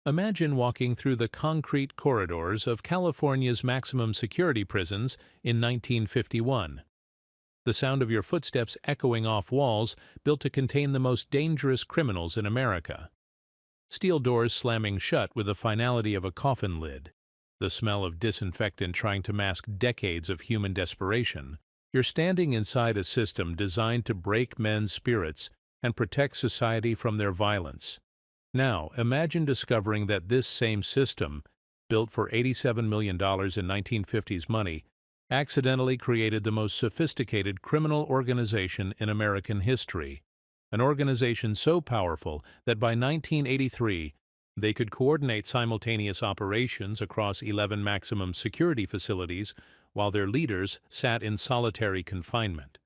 Imagine walking through the concrete corridors of California's maximum security prisons in 1951. The sound of your footsteps echoing off walls built to contain the most dangerous criminals in America. Steel doors slamming shut with the finality of a coffin lid. The smell of disinfectant trying to mask decades of human desperation. You're standing inside a system designed to break men's spirits and protect society from their violence. Now, imagine discovering that this same system, built for $87 million in 1950s money, accidentally created the most sophisticated criminal organization in American history, an organization so powerful that by 1983 they could coordinate simultaneous operations across 11 maximum security facilities while their leaders sat in solitary confinement.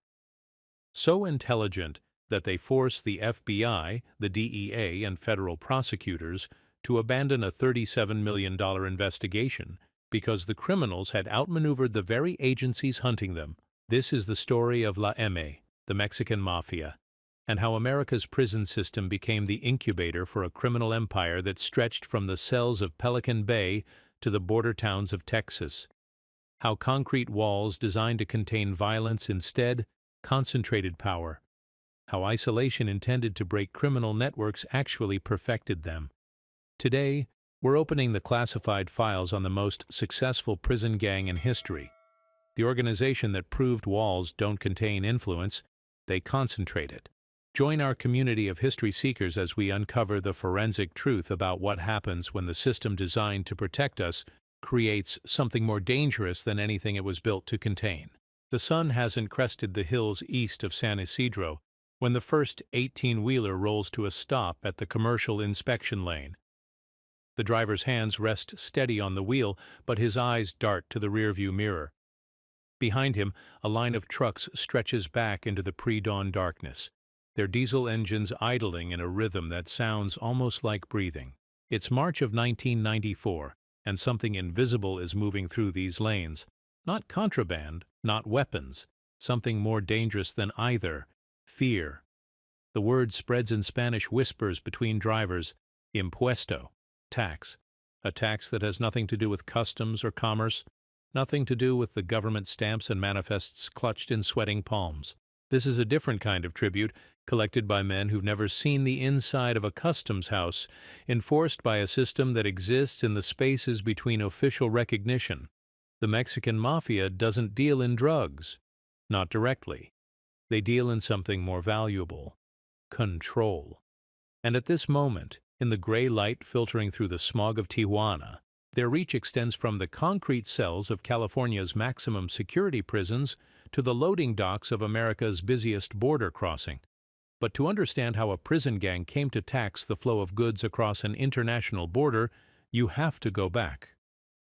So intelligent that they forced the FBI, the DEA, and federal prosecutors to abandon a $37 million investigation because the criminals had outmaneuvered the very agencies hunting them. This is the story of La M, the Mexican Mafia, and how America's prison system became the incubator for a criminal empire that stretched from the cells of Pelican Bay to the border towns of Texas. How concrete walls designed to contain violence instead concentrated power. How isolation intended to break criminal networks actually perfected them. Today, we're opening the classified files on the most successful prison gang in history. The organization that proved walls don't contain influence, they concentrate it. Join our community of history seekers as we uncover the forensic truth about what happens when the system designed to protect us creates something more dangerous than anything it was built to contain. The sun hasn't crested the hills east of San Isidro when the first 18-wheeler rolls to a stop at the commercial inspection lane. The driver's hands rest steady on the wheel, but his eyes dart to the rearview mirror. Behind him, a line of trucks stretches back into the pre-dawn darkness, their diesel engines idling in a rhythm that sounds almost like breathing. It's March of 1994, and something invisible is moving through these lanes. Not contraband, not weapons, something more dangerous than either. Fear. The word spreads in Spanish whispers between drivers. Impuesto. Tax. A tax that has nothing to do with customs or commerce, nothing to do with the government stamps and manifests clutched in sweating palms. This is a different kind of tribute, collected by men who've never seen the inside of a customs house, enforced by a system that exists in the spaces between official recognition. The Mexican Mafia doesn't deal in drugs. Not directly. They deal in something more valuable. Control. And at this moment, in the gray light filtering through the smog of Tijuana, their reach extends from the concrete cells of California's maximum security prisons to the loading docks of America's busiest border crossing. But to understand how a prison gang came to tax the flow of goods across an international border, you have to go back.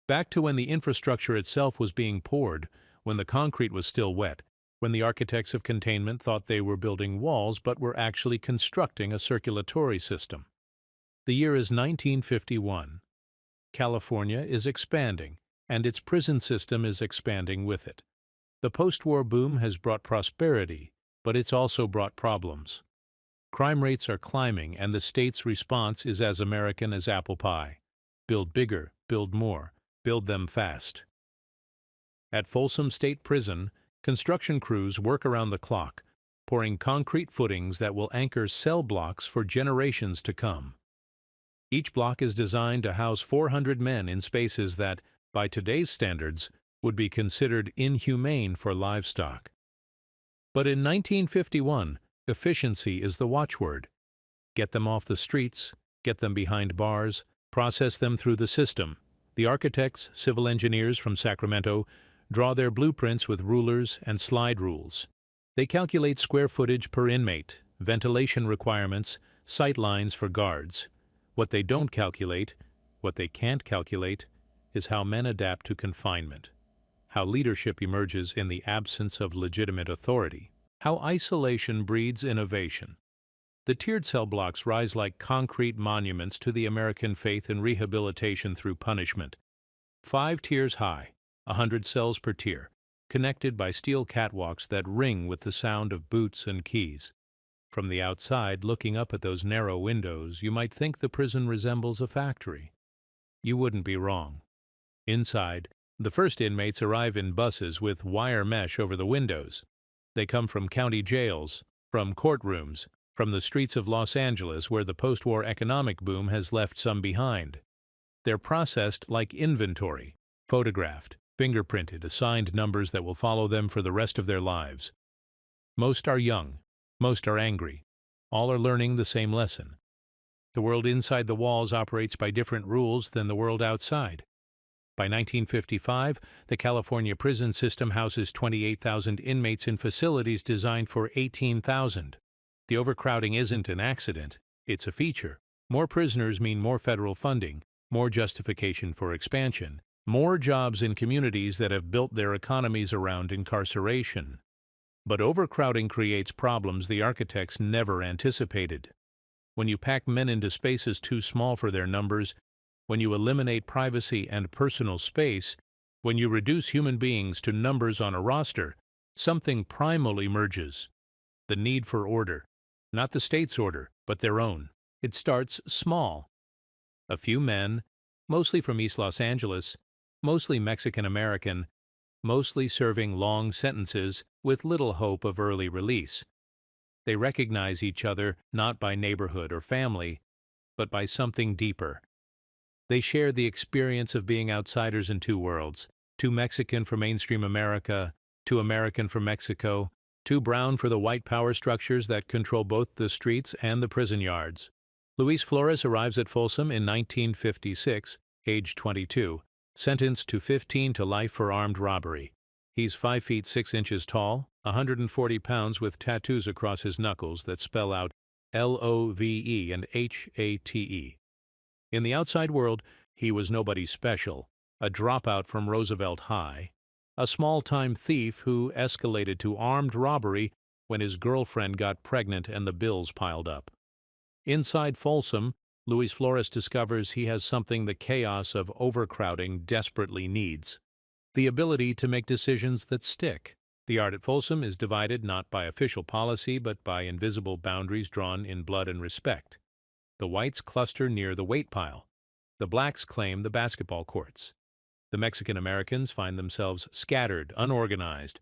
Back to when the infrastructure itself was being poured, when the concrete was still wet, when the architects of containment thought they were building walls but were actually constructing a circulatory system. The year is 1951. California is expanding, and its prison system is expanding with it. The post-war boom has brought prosperity, but it's also brought problems. Crime rates are climbing, and the state's response is as American as apple pie. Build bigger, build more, build them fast. At Folsom State Prison, construction crews work around the clock, pouring concrete footings that will anchor cell blocks for generations to come. Each block is designed to house 400 men in spaces that, by today's standards, would be considered inhumane for livestock. But in 1951, efficiency is the watchword. Get them off the streets, get them behind bars, process them through the system. The architects, civil engineers from Sacramento, draw their blueprints with rulers and slide rules. They calculate square footage per inmate, ventilation requirements, sight lines for guards. What they don't calculate, what they can't calculate, is how men adapt to confinement, how leadership emerges in the absence of legitimate authority, how isolation breeds innovation. The tiered cell blocks rise like concrete monuments to the American faith in rehabilitation through punishment. 5 tiers high, 100 cells per tier, connected by steel catwalks that ring with the sound of boots and keys. From the outside, looking up at those narrow windows, you might think the prison resembles a factory. You wouldn't be wrong. Inside, the first inmates arrive in buses with wire mesh over the windows. They come from county jails, from courtrooms, from the streets of Los Angeles where the post-war economic boom has left some behind. They're processed like inventory, photographed, fingerprinted, assigned numbers that will follow them for the rest of their lives. Most are young. Most are angry. All are learning the same lesson. The world inside the walls operates by different rules than the world outside. By 1955, the California prison system houses 28,000 inmates in facilities designed for 18,000. The overcrowding isn't an accident, it's a feature. More prisoners mean more federal funding, more justification for expansion, more jobs in communities that have built their economies around incarceration. But overcrowding creates problems the architects never anticipated. When you pack men into spaces too small for their numbers, when you eliminate privacy and personal space, when you reduce human beings to numbers on a roster, something primal emerges. The need for order. Not the state's order, but their own. It starts small. A few men, mostly from East Los Angeles, mostly Mexican-American, mostly serving long sentences with little hope of early release. They recognize each other not by neighborhood or family, but by something deeper. They share the experience of being outsiders in two worlds, too Mexican for mainstream America, too American for Mexico, too brown for the white power structures that control both the streets and the prison yards. Luis Flores arrives at Folsom in 1956, age 22, sentenced to 15 to life for armed robbery. He's 5 feet 6 inches tall, 140 pounds with tattoos across his knuckles that spell out LOVE and HATE. In the outside world, he was nobody special, a dropout from Roosevelt High, a small-time thief who escalated to armed robbery when his girlfriend got pregnant and the bills piled up. Inside Folsom, Luis Flores discovers he has something the chaos of overcrowding desperately needs: the ability to make decisions that stick. The yard at Folsom is divided not by official policy but by invisible boundaries drawn in blood and respect. The whites cluster near the weight pile. The blacks claim the basketball courts. The Mexican-Americans find themselves scattered, unorganized,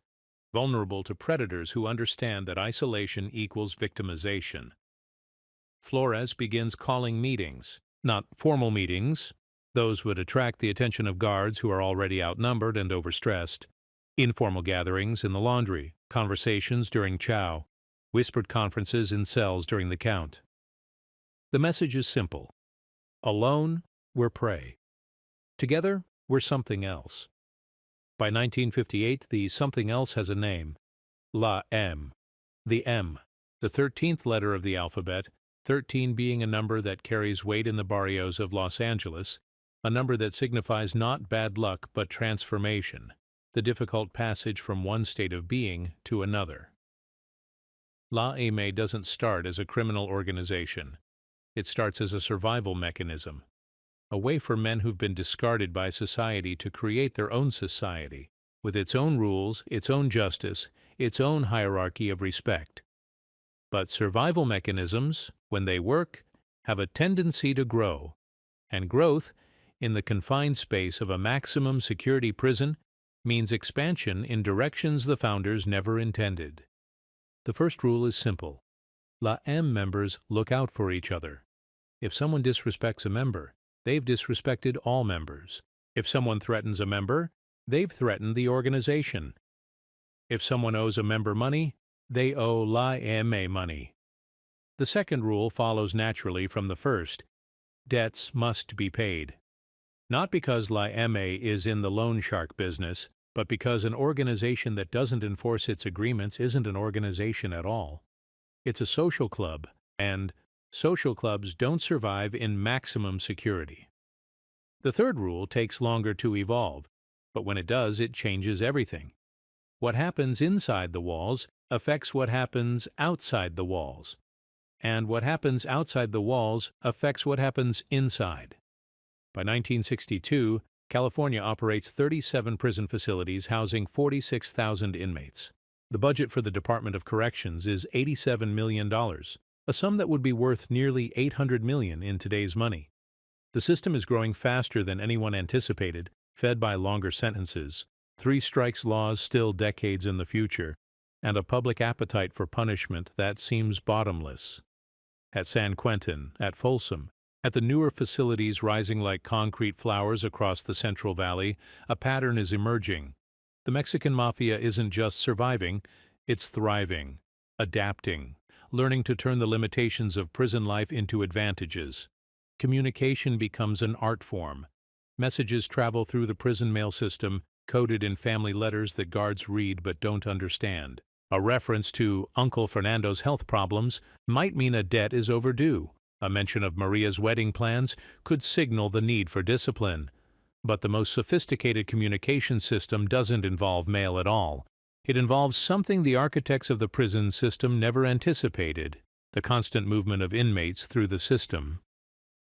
vulnerable to predators who understand that isolation equals victimization. Flores begins calling meetings, not formal meetings. Those would attract the attention of guards who are already outnumbered and overstressed. Informal gatherings in the laundry, conversations during chow, whispered conferences in cells during the count. The message is simple. Alone, we're prey. Together, we're something else. By 1958, the something else has a name. La M. The M, the 13th letter of the alphabet, 13 being a number that carries weight in the barrios of Los Angeles, a number that signifies not bad luck but transformation, the difficult passage from one state of being to another. La M doesn't start as a criminal organization. It starts as a survival mechanism, a way for men who've been discarded by society to create their own society, with its own rules, its own justice, its own hierarchy of respect. But survival mechanisms, when they work, have a tendency to grow, and growth, in the confined space of a maximum security prison, means expansion in directions the founders never intended. The first rule is simple. La M members look out for each other. If someone disrespects a member, they've disrespected all members. If someone threatens a member, they've threatened the organization. If someone owes a member money, they owe La M money. The second rule follows naturally from the first. Debts must be paid. Not because La M is in the loan shark business, but because an organization that doesn't enforce its agreements isn't an organization at all. It's a social club, and social clubs don't survive in maximum security. The third rule takes longer to evolve, but when it does, it changes everything. What happens inside the walls affects what happens outside the walls, and what happens outside the walls affects what happens inside. By 1962, California operates 37 prison facilities housing 46,000 inmates. The budget for the Department of Corrections is $87 million, a sum that would be worth nearly $800 million in today's money. The system is growing faster than anyone anticipated, fed by longer sentences, three strikes laws still decades in the future, and a public appetite for punishment that seems bottomless. At San Quentin, at Folsom, at the newer facilities rising like concrete flowers across the Central Valley, a pattern is emerging. The Mexican Mafia isn't just surviving, it's thriving, adapting, learning to turn the limitations of prison life into advantages. Communication becomes an art form. Messages travel through the prison mail system, coded in family letters that guards read but don't understand. A reference to Uncle Fernando's health problems might mean a debt is overdue. A mention of Maria's wedding plans could signal the need for discipline. But the most sophisticated communication system doesn't involve mail at all. It involves something the architects of the prison system never anticipated: the constant movement of inmates through the system.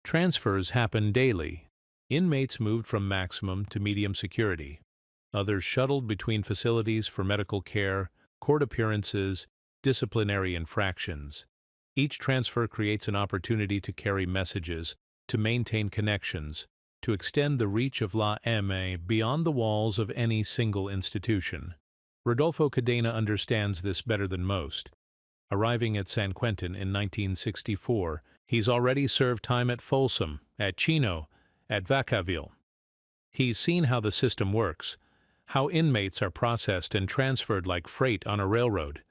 Transfers happen daily. Inmates moved from maximum to medium security. Others shuttled between facilities for medical care, court appearances, disciplinary infractions. Each transfer creates an opportunity to carry messages, to maintain connections, to extend the reach of La M beyond the walls of any single institution. Rodolfo Cadena understands this better than most. Arriving at San Quentin in 1964, he's already served time at Folsom, at Chino, at Vacaville. He's seen how the system works, how inmates are processed and transferred like freight on a railroad,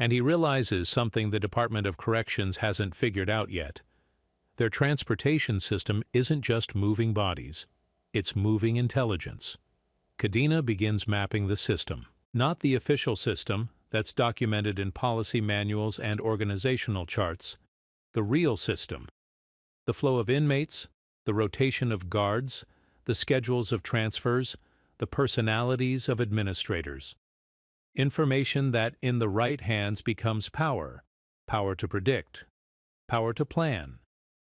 and he realizes something the Department of Corrections hasn't figured out yet. Their transportation system isn't just moving bodies, it's moving intelligence. Cadena begins mapping the system, not the official system that's documented in policy manuals and organizational charts, the real system. The flow of inmates, the rotation of guards, the schedules of transfers, the personalities of administrators. Information that in the right hands becomes power, power to predict, power to plan,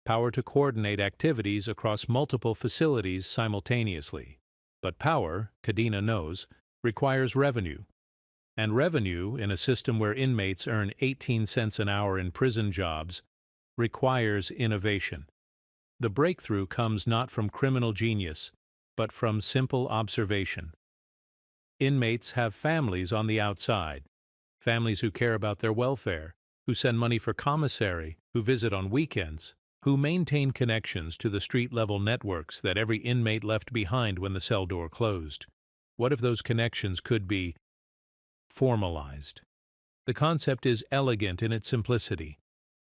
power to coordinate activities across multiple facilities simultaneously. But power, Cadena knows, requires revenue. And revenue, in a system where inmates earn 18 cents an hour in prison jobs, requires innovation. The breakthrough comes not from criminal genius, but from simple observation. Inmates have families on the outside, families who care about their welfare, who send money for commissary, who visit on weekends, who maintain connections to the street-level networks that every inmate left behind when the cell door closed. What if those connections could be formalized? The concept is elegant in its simplicity.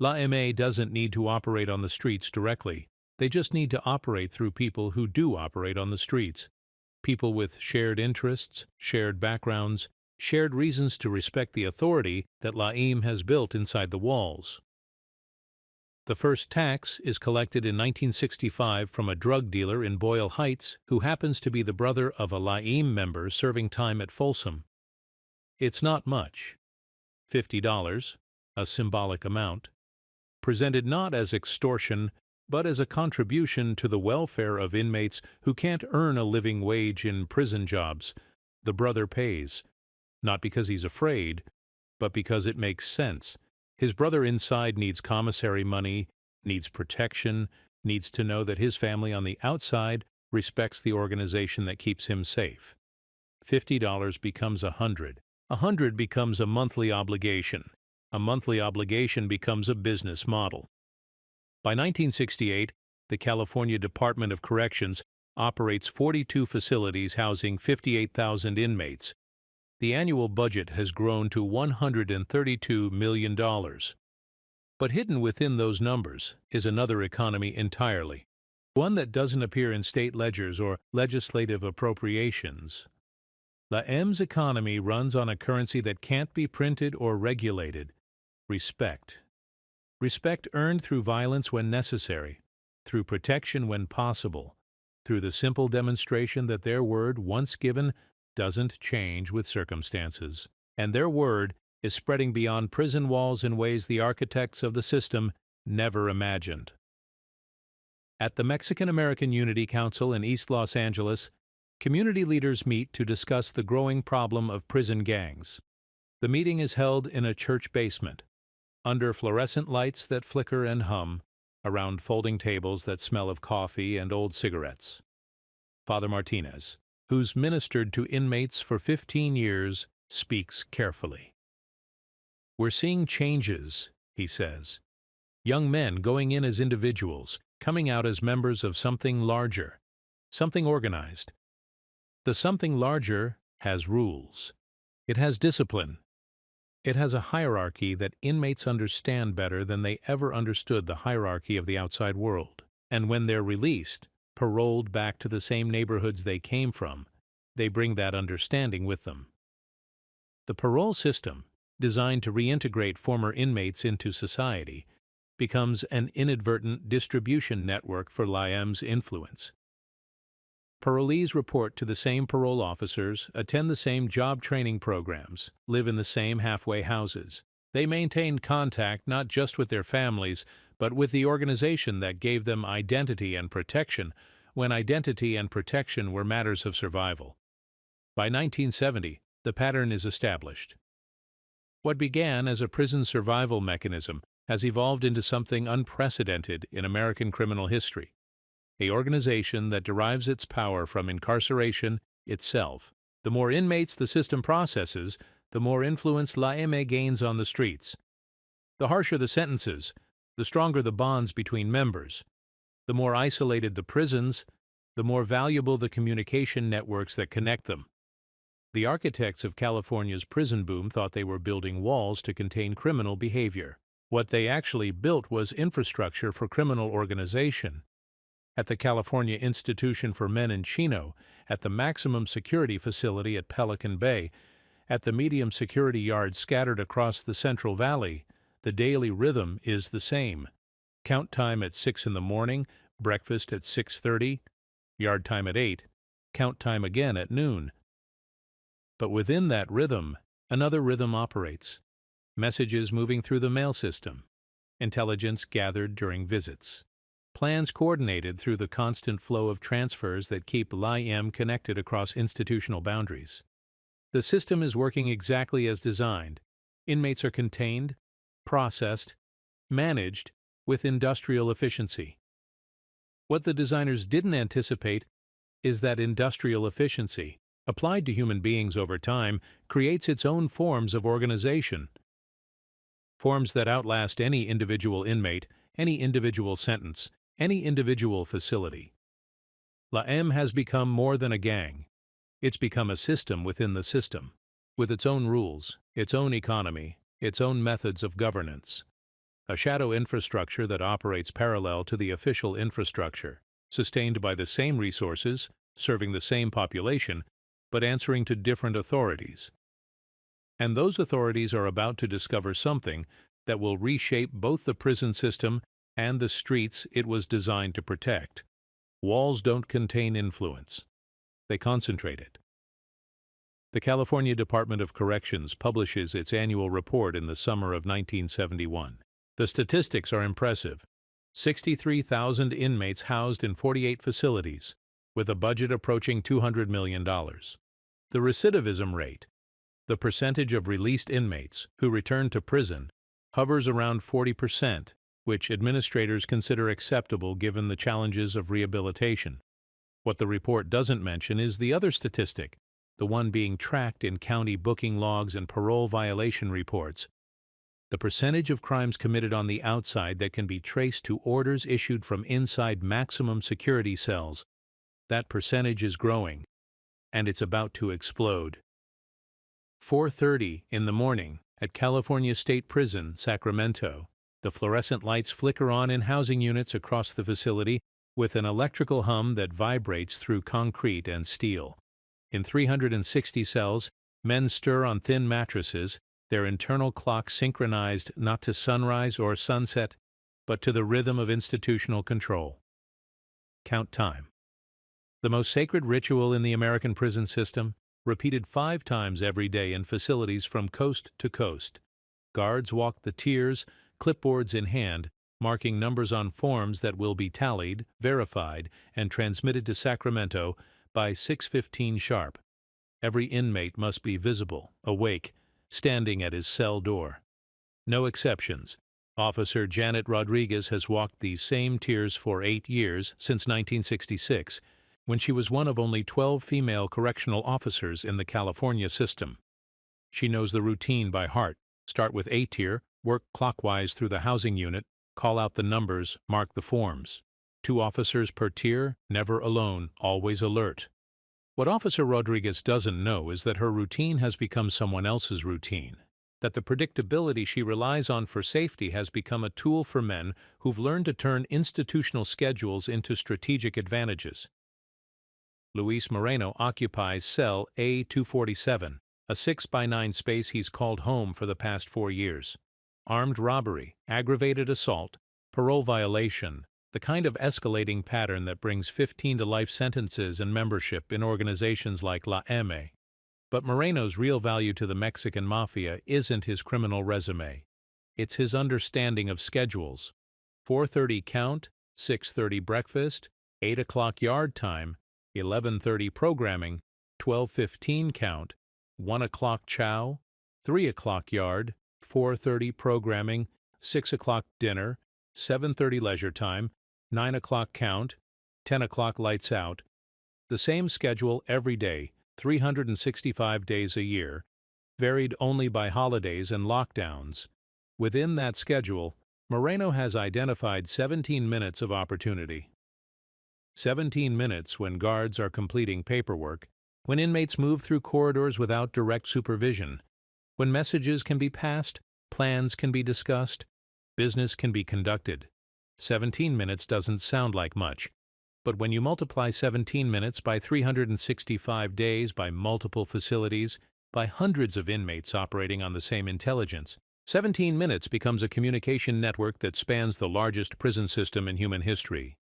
La MA doesn't need to operate on the streets directly. They just need to operate through people who do operate on the streets. People with shared interests, shared backgrounds, shared reasons to respect the authority that LAIM has built inside the walls. The first tax is collected in 1965 from a drug dealer in Boyle Heights who happens to be the brother of a LAIM member serving time at Folsom. It's not much, $50, a symbolic amount, presented not as extortion, but as a contribution to the welfare of inmates who can't earn a living wage in prison jobs. The brother pays, not because he's afraid, but because it makes sense. His brother inside needs commissary money, needs protection, needs to know that his family on the outside respects the organization that keeps him safe. $50 becomes $100. $100 becomes a monthly obligation. A monthly obligation becomes a business model. By 1968, the California Department of Corrections operates 42 facilities housing 58,000 inmates. The annual budget has grown to $132 million. But hidden within those numbers is another economy entirely, one that doesn't appear in state ledgers or legislative appropriations. La M's economy runs on a currency that can't be printed or regulated: respect. Respect earned through violence when necessary, through protection when possible, through the simple demonstration that their word, once given, doesn't change with circumstances. And their word is spreading beyond prison walls in ways the architects of the system never imagined. At the Mexican-American Unity Council in East Los Angeles, community leaders meet to discuss the growing problem of prison gangs. The meeting is held in a church basement, under fluorescent lights that flicker and hum, around folding tables that smell of coffee and old cigarettes. Father Martinez, who's ministered to inmates for 15 years, speaks carefully. "We're seeing changes," he says. "Young men going in as individuals, coming out as members of something larger, something organized. The something larger has rules. It has discipline. It has a hierarchy that inmates understand better than they ever understood the hierarchy of the outside world. And when they're released, paroled back to the same neighborhoods they came from, they bring that understanding with them." The parole system, designed to reintegrate former inmates into society, becomes an inadvertent distribution network for LIEM's influence. Parolees report to the same parole officers, attend the same job training programs, live in the same halfway houses. They maintain contact not just with their families, but with the organization that gave them identity and protection when identity and protection were matters of survival. By 1970, the pattern is established. What began as a prison survival mechanism has evolved into something unprecedented in American criminal history. An organization that derives its power from incarceration itself. The more inmates the system processes, the more influence LIEM gains on the streets. The harsher the sentences, the stronger the bonds between members. The more isolated the prisons, the more valuable the communication networks that connect them. The architects of California's prison boom thought they were building walls to contain criminal behavior. What they actually built was infrastructure for criminal organization. At the California Institution for Men in Chino, at the maximum security facility at Pelican Bay, at the medium security yards scattered across the Central Valley, the daily rhythm is the same. Count time at 6 in the morning, breakfast at 6:30, yard time at 8, count time again at noon. But within that rhythm, another rhythm operates. Messages moving through the mail system, intelligence gathered during visits, plans coordinated through the constant flow of transfers that keep LIEM connected across institutional boundaries. The system is working exactly as designed. Inmates are contained, processed, managed with industrial efficiency. What the designers didn't anticipate is that industrial efficiency, applied to human beings over time, creates its own forms of organization. Forms that outlast any individual inmate, any individual sentence, any individual facility. LIEM has become more than a gang. It's become a system within the system, with its own rules, its own economy, its own methods of governance. A shadow infrastructure that operates parallel to the official infrastructure, sustained by the same resources, serving the same population, but answering to different authorities. And those authorities are about to discover something that will reshape both the prison system and the streets it was designed to protect. Walls don't contain influence. They concentrate it. The California Department of Corrections publishes its annual report in the summer of 1971. The statistics are impressive. 63,000 inmates housed in 48 facilities, with a budget approaching $200 million. The recidivism rate, the percentage of released inmates who return to prison, hovers around 40%, which administrators consider acceptable given the challenges of rehabilitation. What the report doesn't mention is the other statistic, the one being tracked in county booking logs and parole violation reports. The percentage of crimes committed on the outside that can be traced to orders issued from inside maximum security cells. That percentage is growing, and it's about to explode. 4:30 in the morning at California State Prison, Sacramento. The fluorescent lights flicker on in housing units across the facility with an electrical hum that vibrates through concrete and steel. In 360 cells, men stir on thin mattresses, their internal clocks synchronized not to sunrise or sunset, but to the rhythm of institutional control. Count time. The most sacred ritual in the American prison system, repeated 5 times every day in facilities from coast to coast. Guards walk the tiers, clipboards in hand, marking numbers on forms that will be tallied, verified, and transmitted to Sacramento by 6:15 sharp. Every inmate must be visible, awake, standing at his cell door. No exceptions. Officer Janet Rodriguez has walked these same tiers for 8 years, since 1966, when she was one of only 12 female correctional officers in the California system. She knows the routine by heart. Start with A tier, work clockwise through the housing unit, call out the numbers, mark the forms. 2 officers per tier, never alone, always alert. What Officer Rodriguez doesn't know is that her routine has become someone else's routine, that the predictability she relies on for safety has become a tool for men who've learned to turn institutional schedules into strategic advantages. Luis Moreno occupies cell A247, a 6x9 space he's called home for the past 4 years. Armed robbery, aggravated assault, parole violation, the kind of escalating pattern that brings 15 to life sentences and membership in organizations like La M. But Moreno's real value to the Mexican Mafia isn't his criminal resume. It's his understanding of schedules. 4:30 count, 6:30 breakfast, 8 o'clock yard time, 11:30 programming, 12:15 count, 1 o'clock chow, 3 o'clock yard, 4:30 programming, 6 o'clock dinner, 7:30 leisure time, 9 o'clock count, 10 o'clock lights out. The same schedule every day, 365 days a year, varied only by holidays and lockdowns. Within that schedule, Moreno has identified 17 minutes of opportunity. 17 minutes when guards are completing paperwork, when inmates move through corridors without direct supervision, when messages can be passed, plans can be discussed, business can be conducted. 17 minutes doesn't sound like much, but when you multiply 17 minutes by 365 days, by multiple facilities, by hundreds of inmates operating on the same intelligence, 17 minutes becomes a communication network that spans the largest prison system in human history.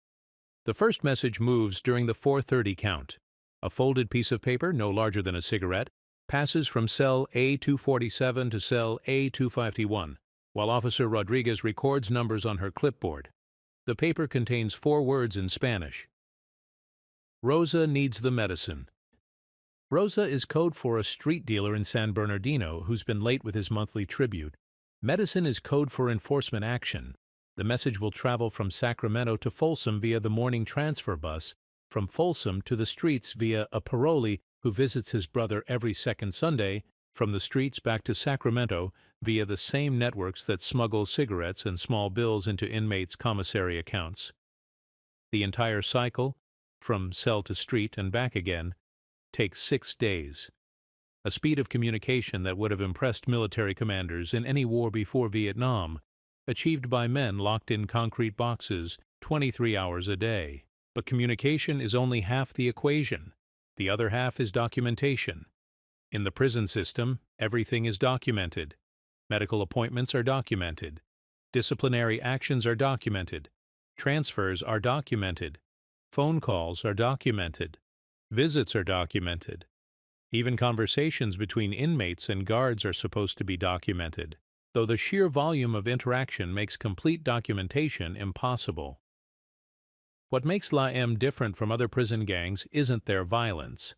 The first message moves during the 4:30 count. A folded piece of paper, no larger than a cigarette, passes from cell A247 to cell A251, while Officer Rodriguez records numbers on her clipboard. The paper contains 4 words in Spanish. Rosa needs the medicine. Rosa is code for a street dealer in San Bernardino who's been late with his monthly tribute. Medicine is code for enforcement action. The message will travel from Sacramento to Folsom via the morning transfer bus, from Folsom to the streets via a parolee who visits his brother every second Sunday, from the streets back to Sacramento via the same networks that smuggle cigarettes and small bills into inmates' commissary accounts. The entire cycle, from cell to street and back again, takes 6 days. A speed of communication that would have impressed military commanders in any war before Vietnam, achieved by men locked in concrete boxes 23 hours a day. But communication is only half the equation. The other half is documentation. In the prison system, everything is documented. Medical appointments are documented. Disciplinary actions are documented. Transfers are documented. Phone calls are documented. Visits are documented. Even conversations between inmates and guards are supposed to be documented, though the sheer volume of interaction makes complete documentation impossible. What makes La M different from other prison gangs isn't their violence,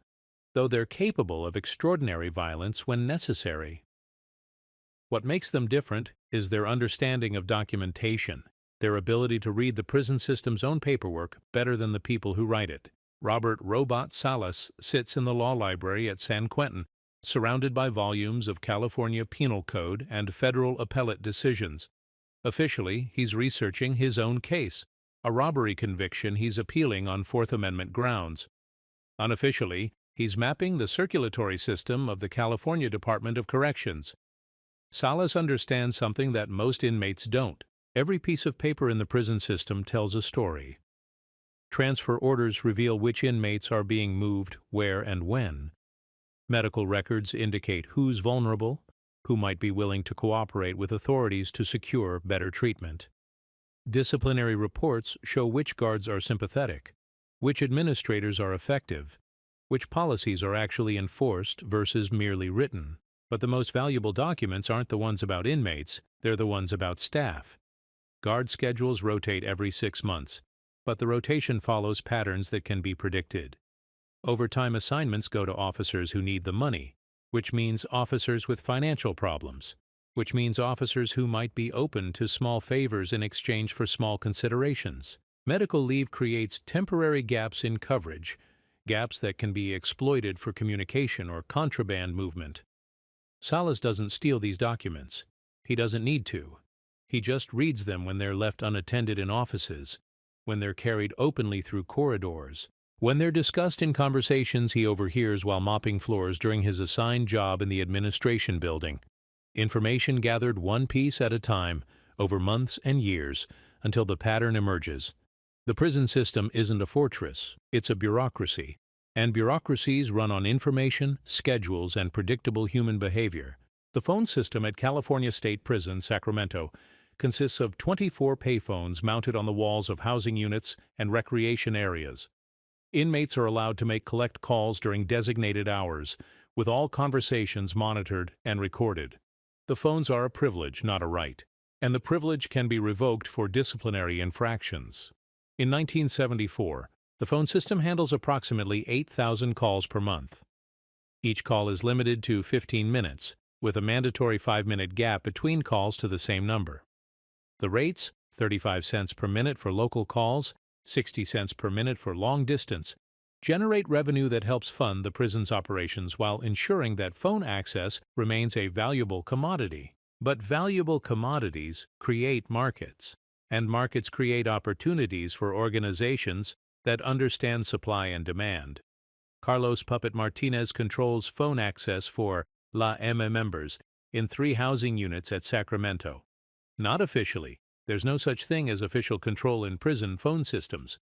though they're capable of extraordinary violence when necessary. What makes them different is their understanding of documentation, their ability to read the prison system's own paperwork better than the people who write it. Robert Robot Salas sits in the law library at San Quentin, surrounded by volumes of California Penal Code and federal appellate decisions. Officially, he's researching his own case, a robbery conviction he's appealing on Fourth Amendment grounds. Unofficially, he's mapping the circulatory system of the California Department of Corrections. Salas understands something that most inmates don't. Every piece of paper in the prison system tells a story. Transfer orders reveal which inmates are being moved, where and when. Medical records indicate who's vulnerable, who might be willing to cooperate with authorities to secure better treatment. Disciplinary reports show which guards are sympathetic, which administrators are effective, which policies are actually enforced versus merely written. But the most valuable documents aren't the ones about inmates, they're the ones about staff. Guard schedules rotate every 6 months, but the rotation follows patterns that can be predicted. Overtime assignments go to officers who need the money. which means officers with financial problems, which means officers who might be open to small favors in exchange for small considerations. Medical leave creates temporary gaps in coverage, gaps that can be exploited for communication or contraband movement. Salas doesn't steal these documents. He doesn't need to. He just reads them when they're left unattended in offices, when they're carried openly through corridors, when they're discussed in conversations he overhears while mopping floors during his assigned job in the administration building. Information gathered one piece at a time, over months and years, until the pattern emerges. The prison system isn't a fortress, it's a bureaucracy, and bureaucracies run on information, schedules, and predictable human behavior. The phone system at California State Prison, Sacramento, consists of 24 payphones mounted on the walls of housing units and recreation areas. Inmates are allowed to make collect calls during designated hours, with all conversations monitored and recorded. The phones are a privilege, not a right, and the privilege can be revoked for disciplinary infractions. In 1974, the phone system handles approximately 8,000 calls per month. Each call is limited to 15 minutes, with a mandatory 5-minute gap between calls to the same number. The rates, 35 cents per minute for local calls, 60 cents per minute for long distance, generate revenue that helps fund the prison's operations while ensuring that phone access remains a valuable commodity. But valuable commodities create markets, and markets create opportunities for organizations that understand supply and demand. Carlos Puppet Martinez controls phone access for La M members in 3 housing units at Sacramento. Not officially. There's no such thing as official control in prison phone systems.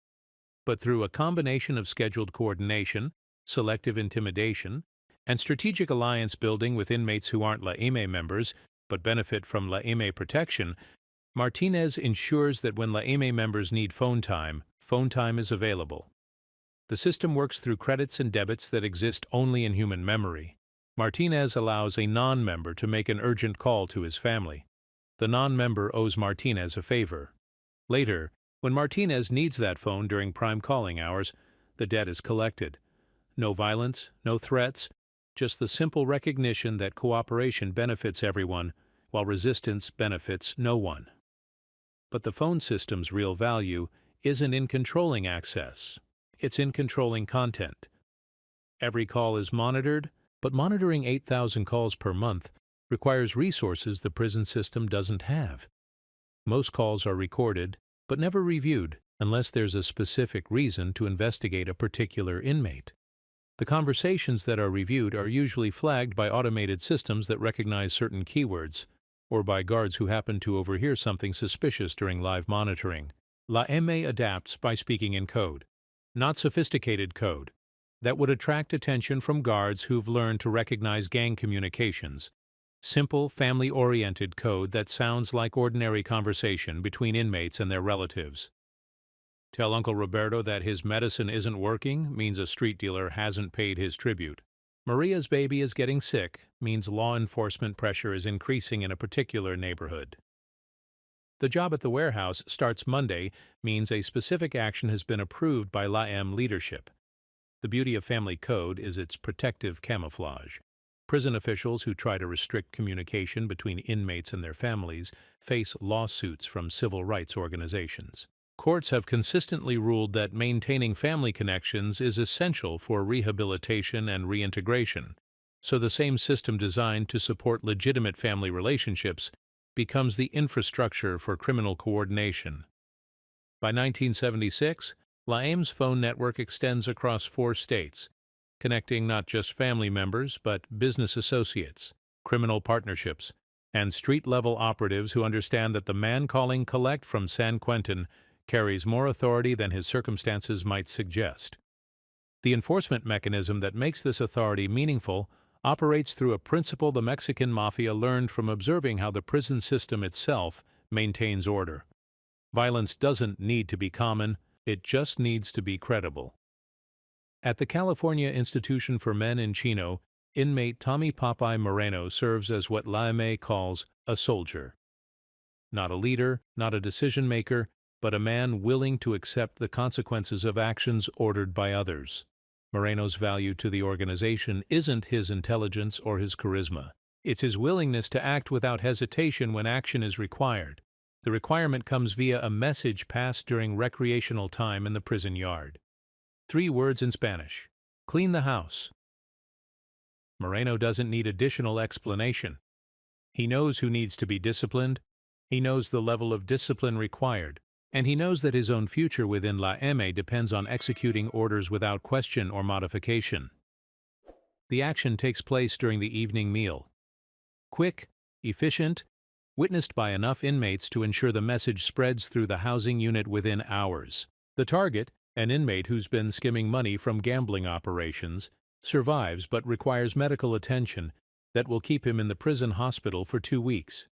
But through a combination of scheduled coordination, selective intimidation, and strategic alliance building with inmates who aren't La M members but benefit from La M protection, Martinez ensures that when La M members need phone time is available. The system works through credits and debits that exist only in human memory. Martinez allows a non-member to make an urgent call to his family. The non-member owes Martinez a favor. Later, when Martinez needs that phone during prime calling hours, the debt is collected. No violence, no threats, just the simple recognition that cooperation benefits everyone, while resistance benefits no one. But the phone system's real value isn't in controlling access. It's in controlling content. Every call is monitored, but monitoring 8,000 calls per month requires resources the prison system doesn't have. Most calls are recorded, but never reviewed unless there's a specific reason to investigate a particular inmate. The conversations that are reviewed are usually flagged by automated systems that recognize certain keywords, or by guards who happen to overhear something suspicious during live monitoring. La M adapts by speaking in code, not sophisticated code, that would attract attention from guards who've learned to recognize gang communications. Simple, family-oriented code that sounds like ordinary conversation between inmates and their relatives. Tell Uncle Roberto that his medicine isn't working means a street dealer hasn't paid his tribute. Maria's baby is getting sick means law enforcement pressure is increasing in a particular neighborhood. The job at the warehouse starts Monday means a specific action has been approved by La M leadership. The beauty of family code is its protective camouflage. Prison officials who try to restrict communication between inmates and their families face lawsuits from civil rights organizations. Courts have consistently ruled that maintaining family connections is essential for rehabilitation and reintegration, so the same system designed to support legitimate family relationships becomes the infrastructure for criminal coordination. By 1976, La M's phone network extends across 4 states, connecting not just family members but business associates, criminal partnerships, and street-level operatives who understand that the man calling collect from San Quentin carries more authority than his circumstances might suggest. The enforcement mechanism that makes this authority meaningful operates through a principle the Mexican Mafia learned from observing how the prison system itself maintains order. Violence doesn't need to be common, it just needs to be credible. At the California Institution for Men in Chino, inmate Tommy Popeye Moreno serves as what La M calls a soldier. Not a leader, not a decision-maker, but a man willing to accept the consequences of actions ordered by others. Moreno's value to the organization isn't his intelligence or his charisma. It's his willingness to act without hesitation when action is required. The requirement comes via a message passed during recreational time in the prison yard. 3 words in Spanish: clean the house. Moreno doesn't need additional explanation. He knows who needs to be disciplined, he knows the level of discipline required, and he knows that his own future within La M depends on executing orders without question or modification. The action takes place during the evening meal. Quick, efficient, witnessed by enough inmates to ensure the message spreads through the housing unit within hours. The target, an inmate who's been skimming money from gambling operations, survives but requires medical attention that will keep him in the prison hospital for 2 weeks.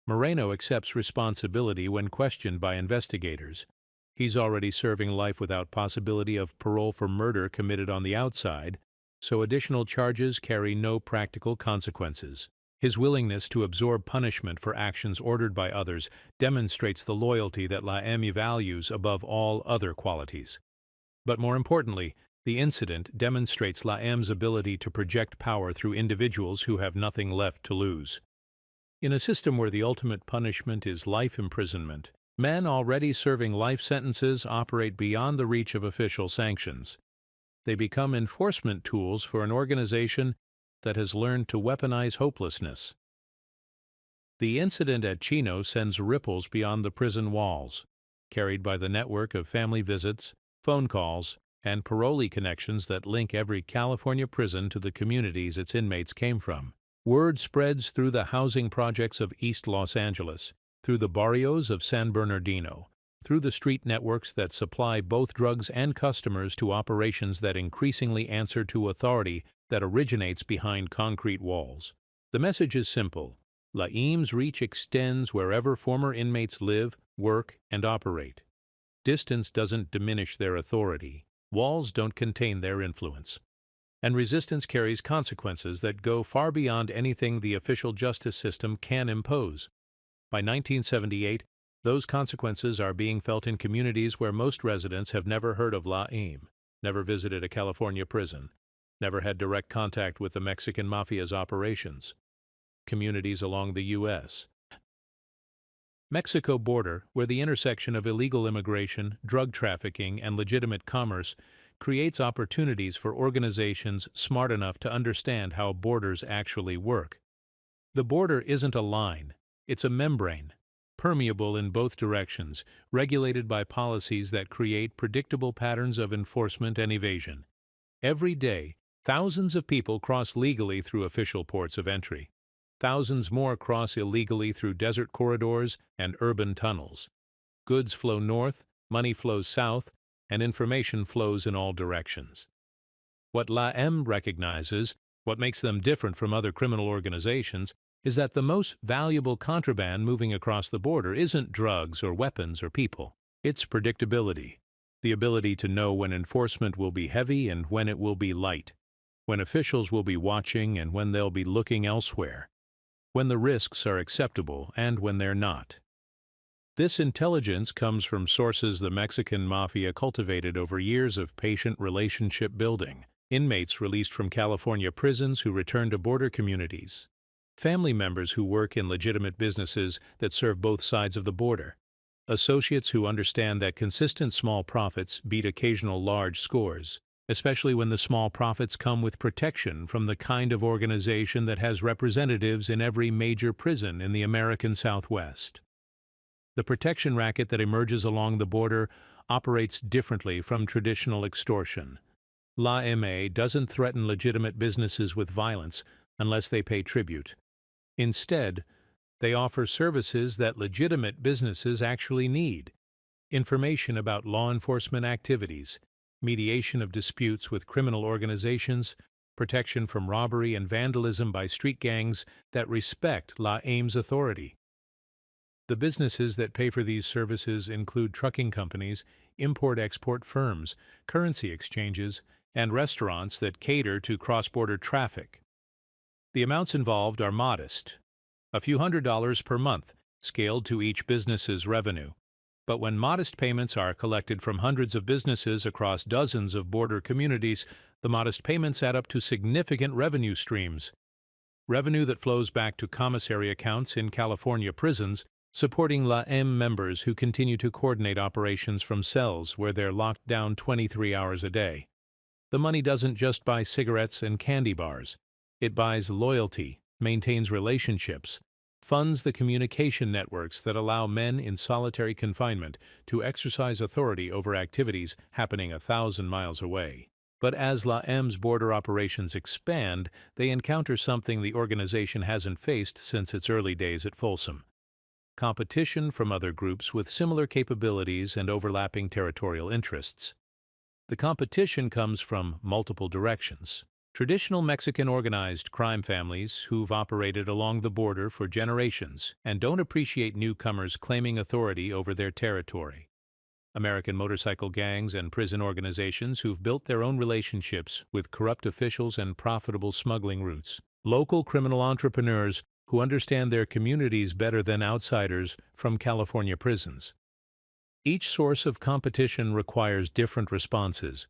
Moreno accepts responsibility when questioned by investigators. He's already serving life without possibility of parole for murder committed on the outside, so additional charges carry no practical consequences. His willingness to absorb punishment for actions ordered by others demonstrates the loyalty that La M values above all other qualities. But more importantly, the incident demonstrates La M's ability to project power through individuals who have nothing left to lose. In a system where the ultimate punishment is life imprisonment, men already serving life sentences operate beyond the reach of official sanctions. They become enforcement tools for an organization that has learned to weaponize hopelessness. The incident at Chino sends ripples beyond the prison walls, carried by the network of family visits, phone calls, and parolee connections that link every California prison to the communities its inmates came from. Word spreads through the housing projects of East Los Angeles, through the barrios of San Bernardino, through the street networks that supply both drugs and customers to operations that increasingly answer to authority that originates behind concrete walls. The message is simple. La M's reach extends wherever former inmates live, work, and operate. Distance doesn't diminish their authority. Walls don't contain their influence. And resistance carries consequences that go far beyond anything the official justice system can impose. By 1978, those consequences are being felt in communities where most residents have never heard of La M, never visited a California prison, never had direct contact with the Mexican Mafia's operations. Communities along the U.S. Mexico border, where the intersection of illegal immigration, drug trafficking, and legitimate commerce creates opportunities for organizations smart enough to understand how borders actually work. The border isn't a line, it's a membrane, permeable in both directions, regulated by policies that create predictable patterns of enforcement and evasion. Every day, thousands of people cross legally through official ports of entry. Thousands more cross illegally through desert corridors and urban tunnels. Goods flow north, money flows south, and information flows in all directions. What La M recognizes, what makes them different from other criminal organizations, is that the most valuable contraband moving across the border isn't drugs or weapons or people. It's predictability, the ability to know when enforcement will be heavy and when it will be light, when officials will be watching and when they'll be looking elsewhere, when the risks are acceptable and when they're not. This intelligence comes from sources the Mexican Mafia cultivated over years of patient relationship building. Inmates released from California prisons who return to border communities. Family members who work in legitimate businesses that serve both sides of the border. Associates who understand that consistent small profits beat occasional large scores, especially when the small profits come with protection from the kind of organization that has representatives in every major prison in the American Southwest. The protection racket that emerges along the border operates differently from traditional extortion. La M doesn't threaten legitimate businesses with violence unless they pay tribute. Instead, they offer services that legitimate businesses actually need: information about law enforcement activities, mediation of disputes with criminal organizations, protection from robbery and vandalism by street gangs that respect La M's authority. The businesses that pay for these services include trucking companies, import-export firms, currency exchanges, and restaurants that cater to cross-border traffic. The amounts involved are modest, a few $100s per month, scaled to each business's revenue. But when modest payments are collected from hundreds of businesses across dozens of border communities, the modest payments add up to significant revenue streams. Revenue that flows back to commissary accounts in California prisons, supporting LAM members who continue to coordinate operations from cells where they're locked down 23 hours a day. The money doesn't just buy cigarettes and candy bars. It buys loyalty, maintains relationships, funds the communication networks that allow men in solitary confinement to exercise authority over activities happening 1,000 miles away. But as LAM's border operations expand, they encounter something the organization hasn't faced since its early days at Folsom: competition from other groups with similar capabilities and overlapping territorial interests. The competition comes from multiple directions. Traditional Mexican organized crime families who've operated along the border for generations and don't appreciate newcomers claiming authority over their territory. American motorcycle gangs and prison organizations who've built their own relationships with corrupt officials and profitable smuggling routes. Local criminal entrepreneurs who understand their communities better than outsiders from California prisons. Each source of competition requires different responses.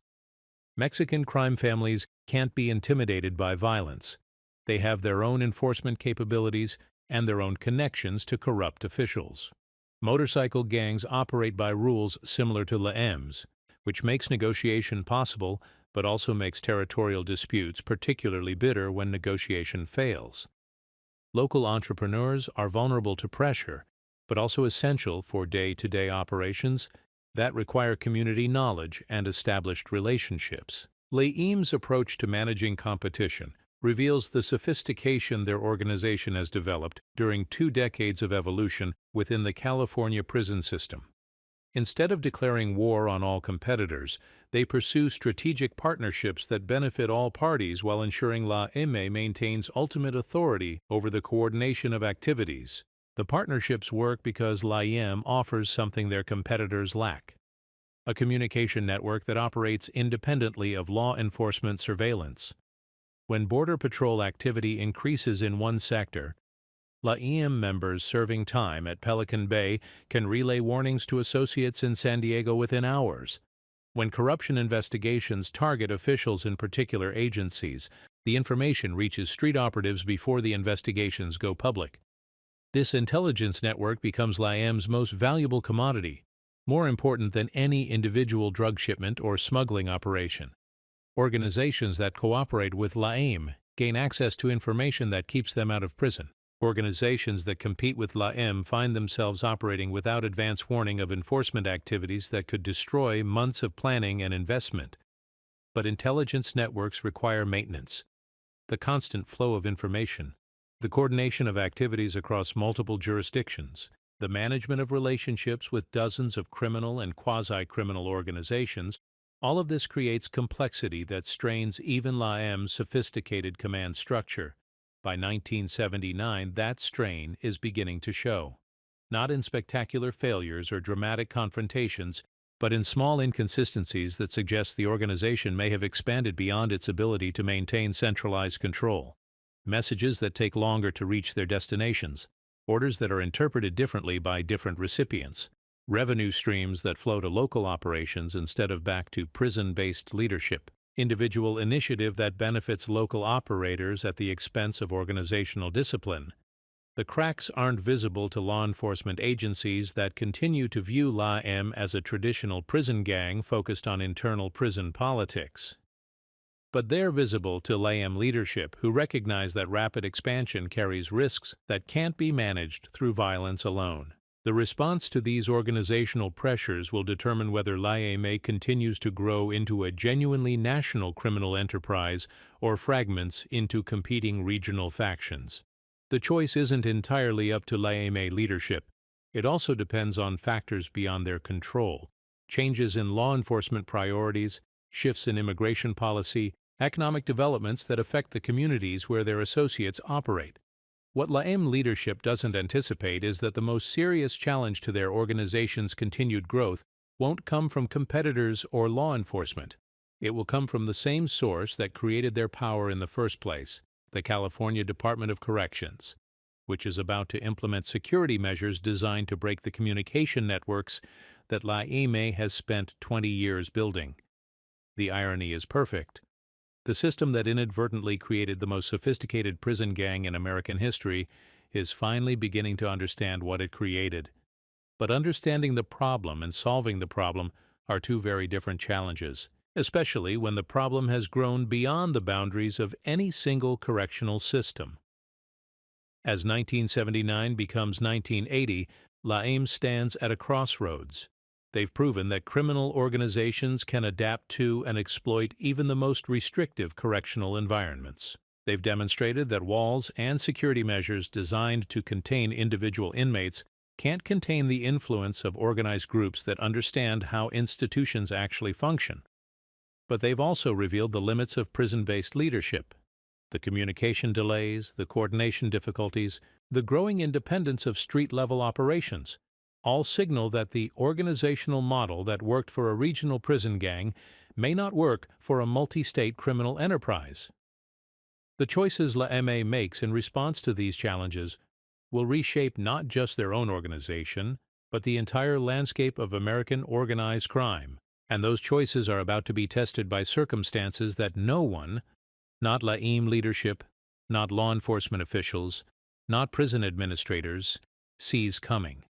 Mexican crime families can't be intimidated by violence. They have their own enforcement capabilities and their own connections to corrupt officials. Motorcycle gangs operate by rules similar to LAM's, which makes negotiation possible but also makes territorial disputes particularly bitter when negotiation fails. Local entrepreneurs are vulnerable to pressure, but also essential for day-to-day operations that require community knowledge and established relationships. LAM's approach to managing competition reveals the sophistication their organization has developed during 2 decades of evolution within the California prison system. Instead of declaring war on all competitors, they pursue strategic partnerships that benefit all parties while ensuring LAM maintains ultimate authority over the coordination of activities. The partnerships work because LAM offers something their competitors lack: a communication network that operates independently of law enforcement surveillance. When Border Patrol activity increases in one sector, LAM members serving time at Pelican Bay can relay warnings to associates in San Diego within hours. When corruption investigations target officials in particular agencies, the information reaches street operatives before the investigations go public. This intelligence network becomes LAM's most valuable commodity, more important than any individual drug shipment or smuggling operation. Organizations that cooperate with LAM gain access to information that keeps them out of prison. Organizations that compete with LAM find themselves operating without advance warning of enforcement activities that could destroy months of planning and investment. But intelligence networks require maintenance, the constant flow of information, the coordination of activities across multiple jurisdictions, the management of relationships with dozens of criminal and quasi-criminal organizations. All of this creates complexity that strains even LAM's sophisticated command structure. By 1979, that strain is beginning to show, not in spectacular failures or dramatic confrontations, but in small inconsistencies that suggest the organization may have expanded beyond its ability to maintain centralized control. Messages that take longer to reach their destinations, orders that are interpreted differently by different recipients, revenue streams that flow to local operations instead of back to prison-based leadership, individual initiative that benefits local operators at the expense of organizational discipline. The cracks aren't visible to law enforcement agencies that continue to view LAM as a traditional prison gang focused on internal prison politics. But they're visible to LAM leadership, who recognize that rapid expansion carries risks that can't be managed through violence alone. The response to these organizational pressures will determine whether LAM continues to grow into a genuinely national criminal enterprise or fragments into competing regional factions. The choice isn't entirely up to LAM leadership. It also depends on factors beyond their control: changes in law enforcement priorities, shifts in immigration policy, economic developments that affect the communities where their associates operate. What LAM leadership doesn't anticipate is that the most serious challenge to their organization's continued growth won't come from competitors or law enforcement. It will come from the same source that created their power in the first place: the California Department of Corrections. which is about to implement security measures designed to break the communication networks that l'AME has spent 20 years building. The irony is perfect. The system that inadvertently created the most sophisticated prison gang in American history is finally beginning to understand what it created. But understanding the problem and solving the problem are two very different challenges, especially when the problem has grown beyond the boundaries of any single correctional system. As 1979 becomes 1980, l'AME stands at a crossroads. They've proven that criminal organizations can adapt to and exploit even the most restrictive correctional environments. They've demonstrated that walls and security measures designed to contain individual inmates can't contain the influence of organized groups that understand how institutions actually function. But they've also revealed the limits of prison-based leadership, the communication delays, the coordination difficulties, the growing independence of street-level operations, all signal that the organizational model that worked for a regional prison gang may not work for a multi-state criminal enterprise. The choices l'AME makes in response to these challenges will reshape not just their own organization, but the entire landscape of American organized crime, and those choices are about to be tested by circumstances that no one, not l'AME leadership, not law enforcement officials, not prison administrators, sees coming.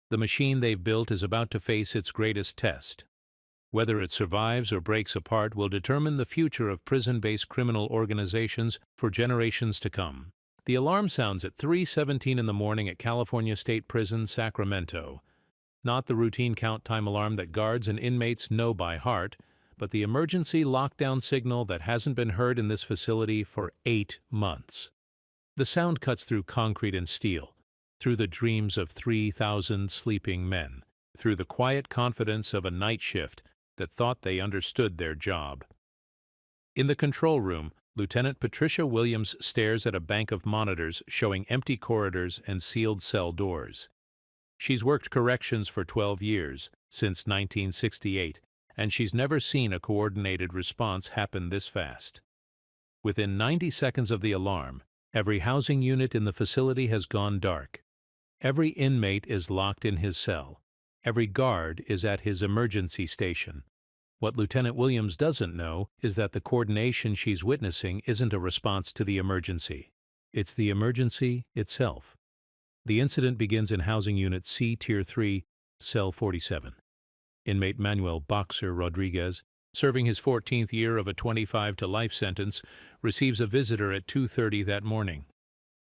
The machine they've built is about to face its greatest test. Whether it survives or breaks apart will determine the future of prison-based criminal organizations for generations to come. The alarm sounds at 3:17 in the morning at California State Prison, Sacramento. Not the routine count time alarm that guards and inmates know by heart, but the emergency lockdown signal that hasn't been heard in this facility for 8 months. The sound cuts through concrete and steel, through the dreams of 3,000 sleeping men, through the quiet confidence of a night shift that thought they understood their job. In the control room, Lieutenant Patricia Williams stares at a bank of monitors showing empty corridors and sealed cell doors. She's worked corrections for 12 years, since 1968, and she's never seen a coordinated response happen this fast. Within 90 seconds of the alarm, every housing unit in the facility has gone dark. Every inmate is locked in his cell. Every guard is at his emergency station. What Lieutenant Williams doesn't know is that the coordination she's witnessing isn't a response to the emergency. It's the emergency itself. The incident begins in Housing Unit C, Tier 3, Cell 47. Inmate Manuel Boxer Rodriguez, serving his 14th year of a 25-to-life sentence, receives a visitor at 2:30 that morning.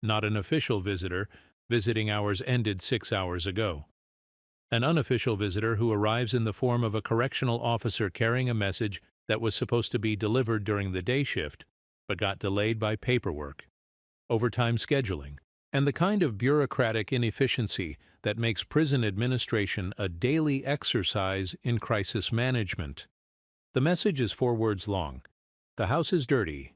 Not an official visitor. Visiting hours ended 6 hours ago. An unofficial visitor who arrives in the form of a correctional officer carrying a message that was supposed to be delivered during the day shift, but got delayed by paperwork, overtime scheduling, and the kind of bureaucratic inefficiency that makes prison administration a daily exercise in crisis management. The message is 4 words long. The house is dirty.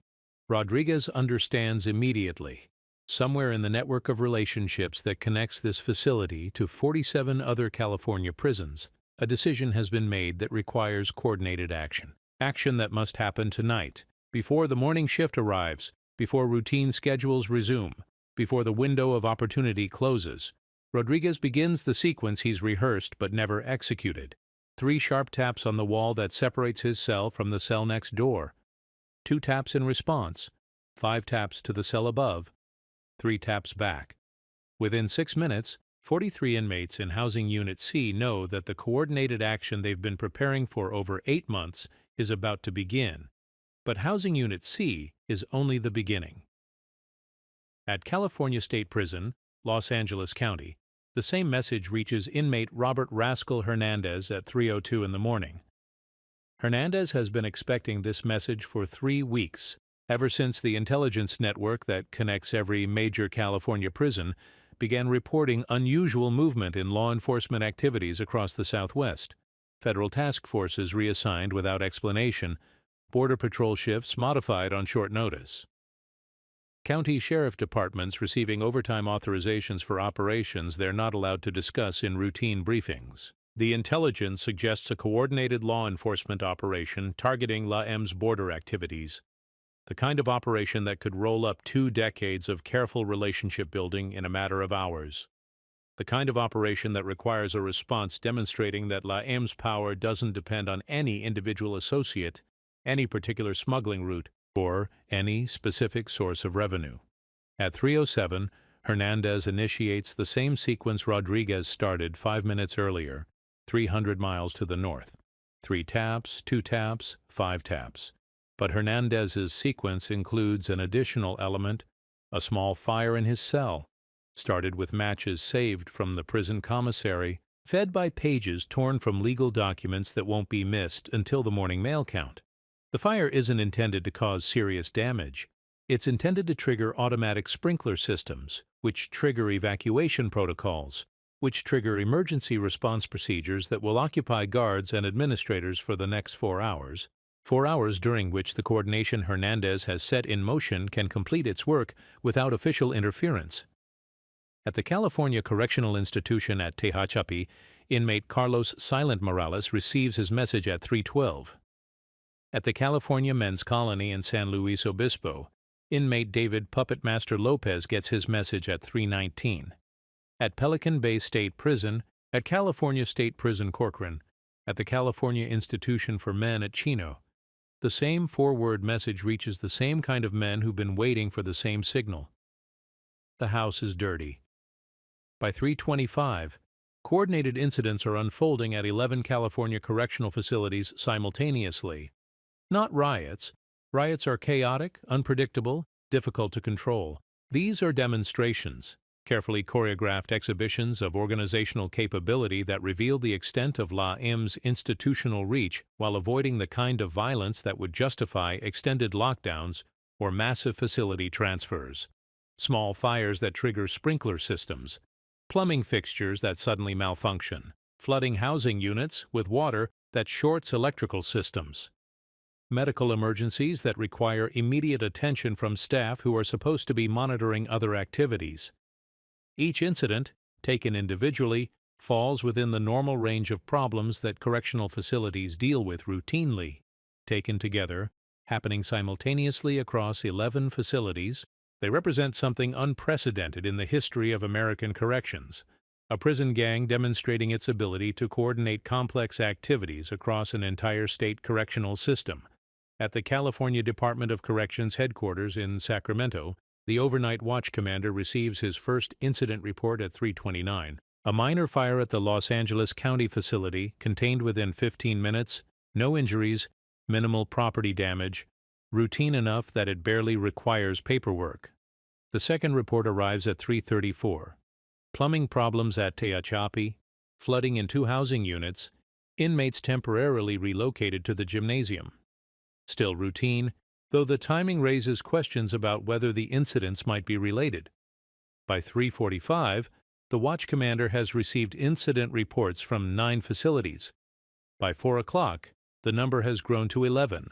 Rodriguez understands immediately. Somewhere in the network of relationships that connects this facility to 47 other California prisons, a decision has been made that requires coordinated action. Action that must happen tonight, before the morning shift arrives, before routine schedules resume, before the window of opportunity closes. Rodriguez begins the sequence he's rehearsed but never executed. 3 sharp taps on the wall that separates his cell from the cell next door. 2 taps in response. 5 taps to the cell above. 3 taps back. Within 6 minutes, 43 inmates in Housing Unit C know that the coordinated action they've been preparing for over 8 months is about to begin. But Housing Unit C is only the beginning. At California State Prison, Los Angeles County, the same message reaches inmate Robert Rascal Hernandez at 3:02 in the morning. Hernandez has been expecting this message for 3 weeks. Ever since the intelligence network that connects every major California prison began reporting unusual movement in law enforcement activities across the Southwest. Federal task forces reassigned without explanation, Border Patrol shifts modified on short notice. County sheriff departments receiving overtime authorizations for operations they're not allowed to discuss in routine briefings. The intelligence suggests a coordinated law enforcement operation targeting l'AME's border activities. The kind of operation that could roll up 2 decades of careful relationship building in a matter of hours. The kind of operation that requires a response demonstrating that LAM's power doesn't depend on any individual associate, any particular smuggling route, or any specific source of revenue. At 3:07, Hernandez initiates the same sequence Rodriguez started 5 minutes earlier, 300 miles to the north. 3 taps, 2 taps, 5 taps. But Hernandez's sequence includes an additional element, a small fire in his cell, started with matches saved from the prison commissary, fed by pages torn from legal documents that won't be missed until the morning mail count. The fire isn't intended to cause serious damage. It's intended to trigger automatic sprinkler systems, which trigger evacuation protocols, which trigger emergency response procedures that will occupy guards and administrators for the next 4 hours. 4 hours during which the coordination Hernandez has set in motion can complete its work without official interference. At the California Correctional Institution at Tehachapi, inmate Carlos Silent Morales receives his message at 3:12. At the California Men's Colony in San Luis Obispo, inmate David Puppet Master Lopez gets his message at 3:19. At Pelican Bay State Prison, at California State Prison Corcoran, at the California Institution for Men at Chino, the same 4-word message reaches the same kind of men who've been waiting for the same signal. The house is dirty. By 3:25, coordinated incidents are unfolding at 11 California correctional facilities simultaneously. Not riots. Riots are chaotic, unpredictable, difficult to control. These are demonstrations, carefully choreographed exhibitions of organizational capability that reveal the extent of LAM's institutional reach while avoiding the kind of violence that would justify extended lockdowns or massive facility transfers. Small fires that trigger sprinkler systems, plumbing fixtures that suddenly malfunction, flooding housing units with water that shorts electrical systems, medical emergencies that require immediate attention from staff who are supposed to be monitoring other activities. Each incident, taken individually, falls within the normal range of problems that correctional facilities deal with routinely. Taken together, happening simultaneously across 11 facilities, they represent something unprecedented in the history of American corrections, a prison gang demonstrating its ability to coordinate complex activities across an entire state correctional system. At the California Department of Corrections headquarters in Sacramento, the overnight watch commander receives his first incident report at 3:29. A minor fire at the Los Angeles County facility contained within 15 minutes, no injuries, minimal property damage, routine enough that it barely requires paperwork. The second report arrives at 3:34. Plumbing problems at Tehachapi, flooding in 2 housing units, inmates temporarily relocated to the gymnasium. Still routine, though the timing raises questions about whether the incidents might be related. By 3:45, the watch commander has received incident reports from 9 facilities. By 4 o'clock, the number has grown to 11.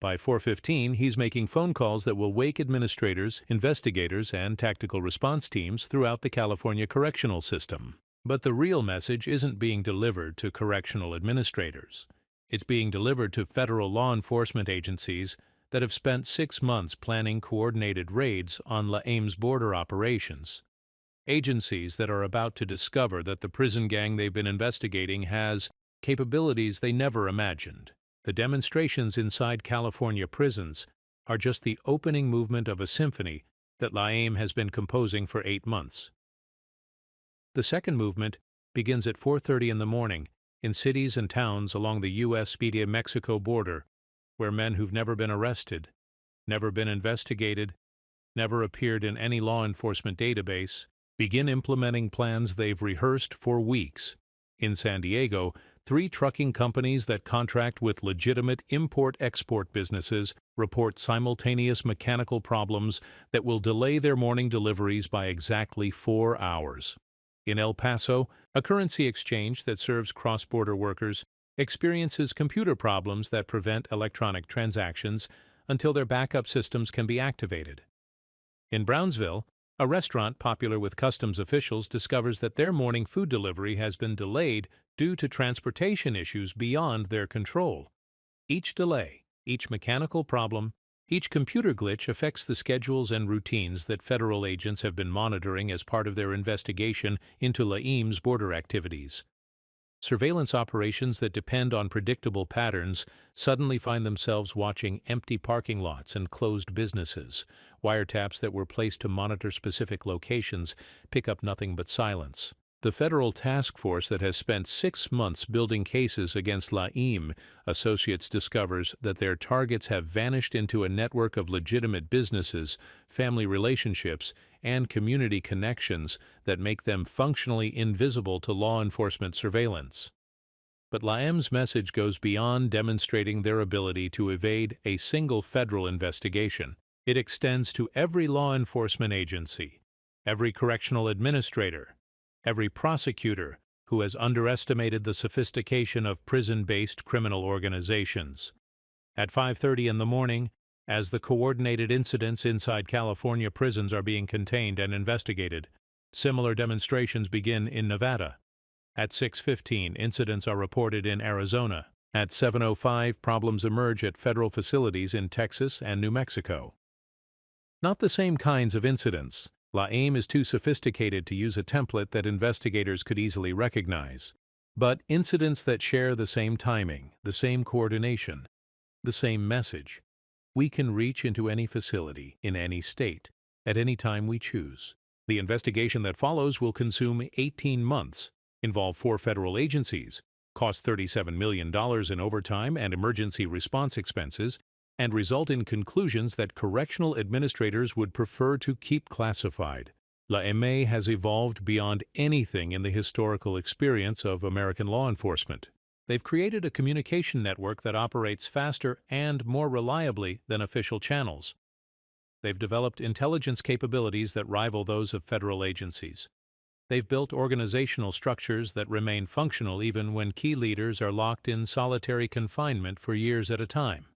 By 4:15, he's making phone calls that will wake administrators, investigators, and tactical response teams throughout the California correctional system. But the real message isn't being delivered to correctional administrators. It's being delivered to federal law enforcement agencies that have spent 6 months planning coordinated raids on LAM's border operations. Agencies that are about to discover that the prison gang they've been investigating has capabilities they never imagined. The demonstrations inside California prisons are just the opening movement of a symphony that LAM has been composing for 8 months. The second movement begins at 4:30 in the morning in cities and towns along the U.S.-Mexico border, where men who've never been arrested, never been investigated, never appeared in any law enforcement database, begin implementing plans they've rehearsed for weeks. In San Diego, 3 trucking companies that contract with legitimate import-export businesses report simultaneous mechanical problems that will delay their morning deliveries by exactly 4 hours. In El Paso, a currency exchange that serves cross-border workers experiences computer problems that prevent electronic transactions until their backup systems can be activated. In Brownsville, a restaurant popular with customs officials discovers that their morning food delivery has been delayed due to transportation issues beyond their control. Each delay, each mechanical problem, Each computer glitch affects the schedules and routines that federal agents have been monitoring as part of their investigation into LAIM's border activities. Surveillance operations that depend on predictable patterns suddenly find themselves watching empty parking lots and closed businesses. Wiretaps that were placed to monitor specific locations pick up nothing but silence. The federal task force that has spent 6 months building cases against LAIM Associates discovers that their targets have vanished into a network of legitimate businesses, family relationships, and community connections that make them functionally invisible to law enforcement surveillance. But LAIM's message goes beyond demonstrating their ability to evade a single federal investigation. It extends to every law enforcement agency, every correctional administrator, every prosecutor who has underestimated the sophistication of prison-based criminal organizations. At 5:30 in the morning, as the coordinated incidents inside California prisons are being contained and investigated, similar demonstrations begin in Nevada. At 6:15, incidents are reported in Arizona. At 7:05, problems emerge at federal facilities in Texas and New Mexico. Not the same kinds of incidents. LAIM is too sophisticated to use a template that investigators could easily recognize. But incidents that share the same timing, the same coordination, the same message. We can reach into any facility, in any state, at any time we choose. The investigation that follows will consume 18 months, involve 4 federal agencies, cost $37 million in overtime and emergency response expenses, and result in conclusions that correctional administrators would prefer to keep classified. LAIM has evolved beyond anything in the historical experience of American law enforcement. They've created a communication network that operates faster and more reliably than official channels. They've developed intelligence capabilities that rival those of federal agencies. They've built organizational structures that remain functional even when key leaders are locked in solitary confinement for years at a time.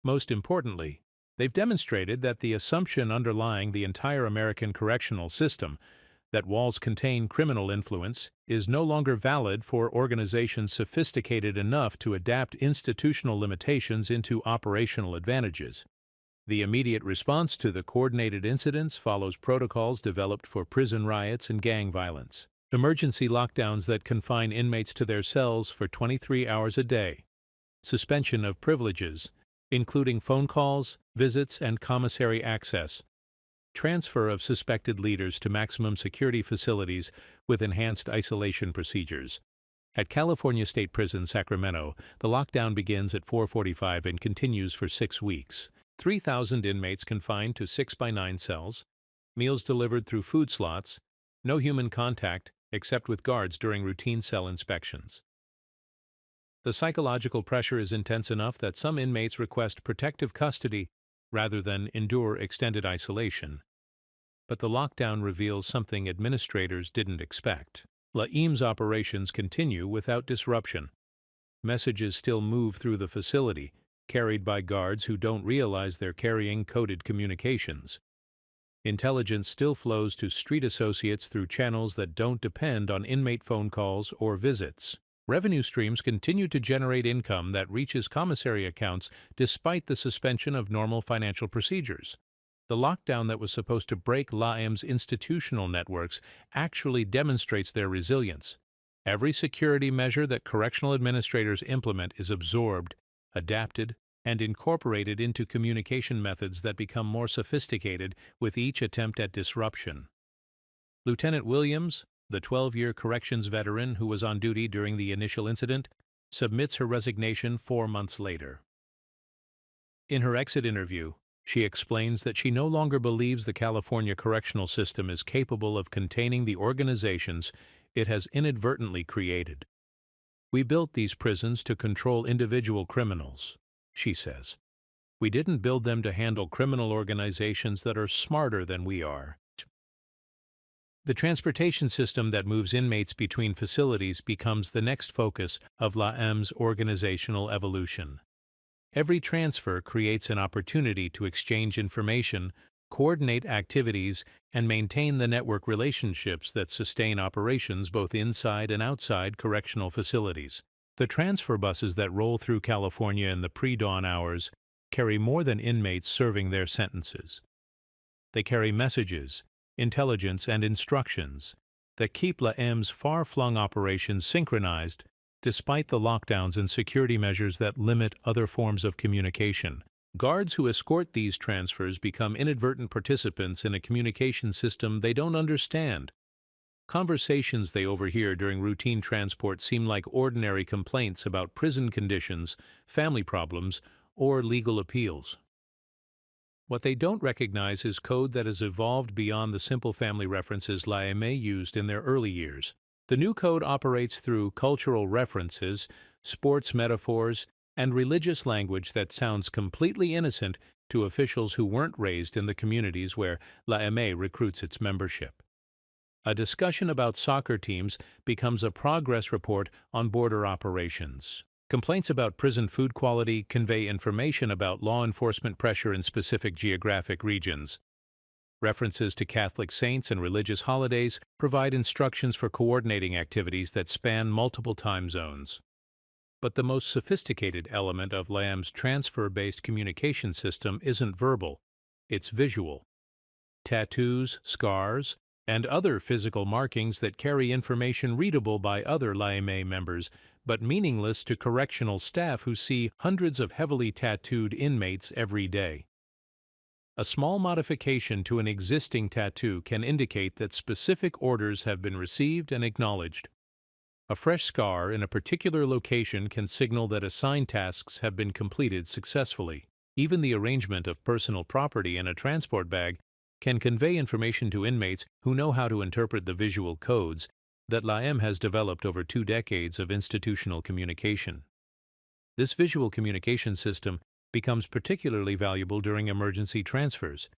Most importantly, they've demonstrated that the assumption underlying the entire American correctional system, that walls contain criminal influence, is no longer valid for organizations sophisticated enough to adapt institutional limitations into operational advantages. The immediate response to the coordinated incidents follows protocols developed for prison riots and gang violence. Emergency lockdowns that confine inmates to their cells for 23 hours a day. Suspension of privileges, including phone calls, visits, and commissary access. Transfer of suspected leaders to maximum security facilities with enhanced isolation procedures. At California State Prison, Sacramento, the lockdown begins at 4:45 and continues for 6 weeks. 3,000 inmates confined to 6x9 cells, meals delivered through food slots, no human contact except with guards during routine cell inspections. The psychological pressure is intense enough that some inmates request protective custody rather than endure extended isolation. But the lockdown reveals something administrators didn't expect. LAIM's operations continue without disruption. Messages still move through the facility, carried by guards who don't realize they're carrying coded communications. Intelligence still flows to street associates through channels that don't depend on inmate phone calls or visits. Revenue streams continue to generate income that reaches commissary accounts despite the suspension of normal financial procedures. The lockdown that was supposed to break LAIM's institutional networks actually demonstrates their resilience. Every security measure that correctional administrators implement is absorbed, adapted, and incorporated into communication methods that become more sophisticated with each attempt at disruption. Lieutenant Williams, the 12-year corrections veteran who was on duty during the initial incident, submits her resignation 4 months later. In her exit interview, she explains that she no longer believes the California correctional system is capable of containing the organizations it has inadvertently created. "We built these prisons to control individual criminals," she says. "We didn't build them to handle criminal organizations that are smarter than we are." The transportation system that moves inmates between facilities becomes the next focus of LAIM's organizational evolution. Every transfer creates an opportunity to exchange information, coordinate activities, and maintain the network relationships that sustain operations both inside and outside correctional facilities. The transfer buses that roll through California in the pre-dawn hours carry more than inmates serving their sentences. They carry messages, intelligence, and instructions that keep LAM's far-flung operations synchronized despite the lockdowns and security measures that limit other forms of communication. Guards who escort these transfers become inadvertent participants in a communication system they don't understand. Conversations they overhear during routine transport seem like ordinary complaints about prison conditions, family problems, or legal appeals. What they don't recognize is code that has evolved beyond the simple family references LAM used in their early years. The new code operates through cultural references, sports metaphors, and religious language that sounds completely innocent to officials who weren't raised in the communities where LAM recruits its membership. A discussion about soccer teams becomes a progress report on border operations. Complaints about prison food quality convey information about law enforcement pressure in specific geographic regions. References to Catholic saints and religious holidays provide instructions for coordinating activities that span multiple time zones. But the most sophisticated element of LAM's transfer-based communication system isn't verbal, it's visual. Tattoos, scars, and other physical markings that carry information readable by other LAM members, but meaningless to correctional staff who see hundreds of heavily tattooed inmates every day. A small modification to an existing tattoo can indicate that specific orders have been received and acknowledged. A fresh scar in a particular location can signal that assigned tasks have been completed successfully. Even the arrangement of personal property in a transport bag can convey information to inmates who know how to interpret the visual codes that LAM has developed over 2 decades of institutional communication. This visual communication system becomes particularly valuable during emergency transfers,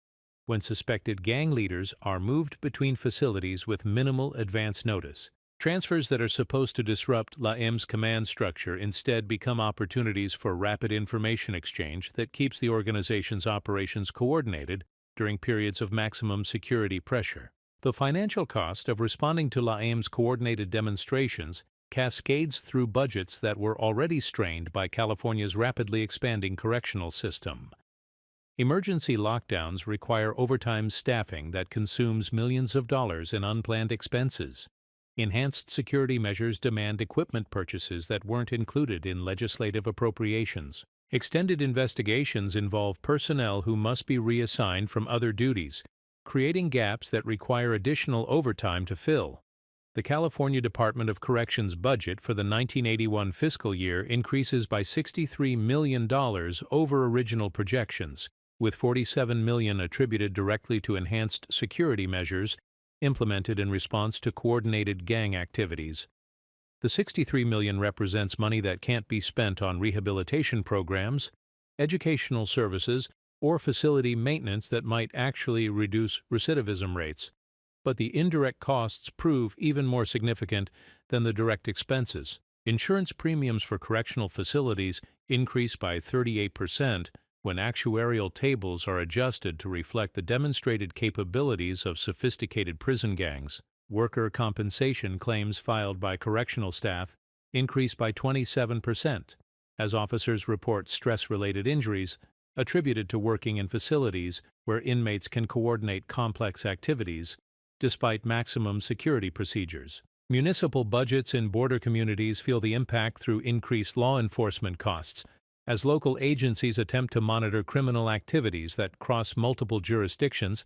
when suspected gang leaders are moved between facilities with minimal advance notice. Transfers that are supposed to disrupt LAM's command structure instead become opportunities for rapid information exchange that keeps the organization's operations coordinated during periods of maximum security pressure. The financial cost of responding to LAM's coordinated demonstrations cascades through budgets that were already strained by California's rapidly expanding correctional system. Emergency lockdowns require overtime staffing that consumes millions of dollars in unplanned expenses. Enhanced security measures demand equipment purchases that weren't included in legislative appropriations. Extended investigations involve personnel who must be reassigned from other duties, creating gaps that require additional overtime to fill. The California Department of Corrections budget for the 1981 fiscal year increases by $63 million over original projections, with $47 million attributed directly to enhanced security measures implemented in response to coordinated gang activities. The $63 million represents money that can't be spent on rehabilitation programs, educational services, or facility maintenance that might actually reduce recidivism rates. But the indirect costs prove even more significant than the direct expenses. Insurance premiums for correctional facilities increase by 38% when actuarial tables are adjusted to reflect the demonstrated capabilities of sophisticated prison gangs. Worker compensation claims filed by correctional staff increase by 27%, as officers report stress-related injuries attributed to working in facilities where inmates can coordinate complex activities despite maximum security procedures. Municipal budgets in border communities feel the impact through increased law enforcement costs, as local agencies attempt to monitor criminal activities that cross multiple jurisdictions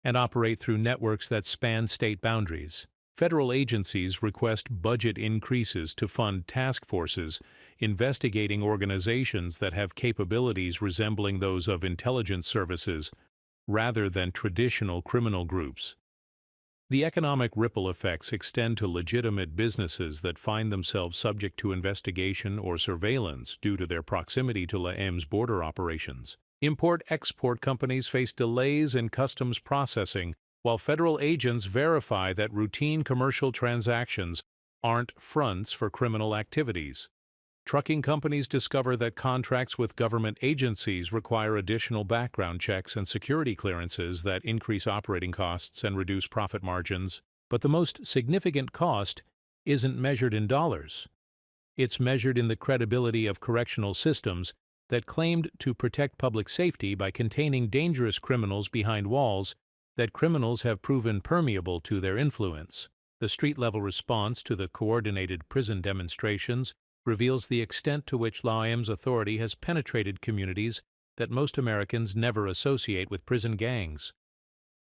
and operate through networks that span state boundaries. Federal agencies request budget increases to fund task forces investigating organizations that have capabilities resembling those of intelligence services rather than traditional criminal groups. The economic ripple effects extend to legitimate businesses that find themselves subject to investigation or surveillance due to their proximity to LAM's border operations. Import-export companies face delays in customs processing, while federal agents verify that routine commercial transactions aren't fronts for criminal activities. Trucking companies discover that contracts with government agencies require additional background checks and security clearances that increase operating costs and reduce profit margins. But the most significant cost isn't measured in dollars. It's measured in the credibility of correctional systems that claimed to protect public safety by containing dangerous criminals behind walls that criminals have proven permeable to their influence. The street-level response to the coordinated prison demonstrations reveals the extent to which La.M.'s authority has penetrated communities that most Americans never associate with prison gangs.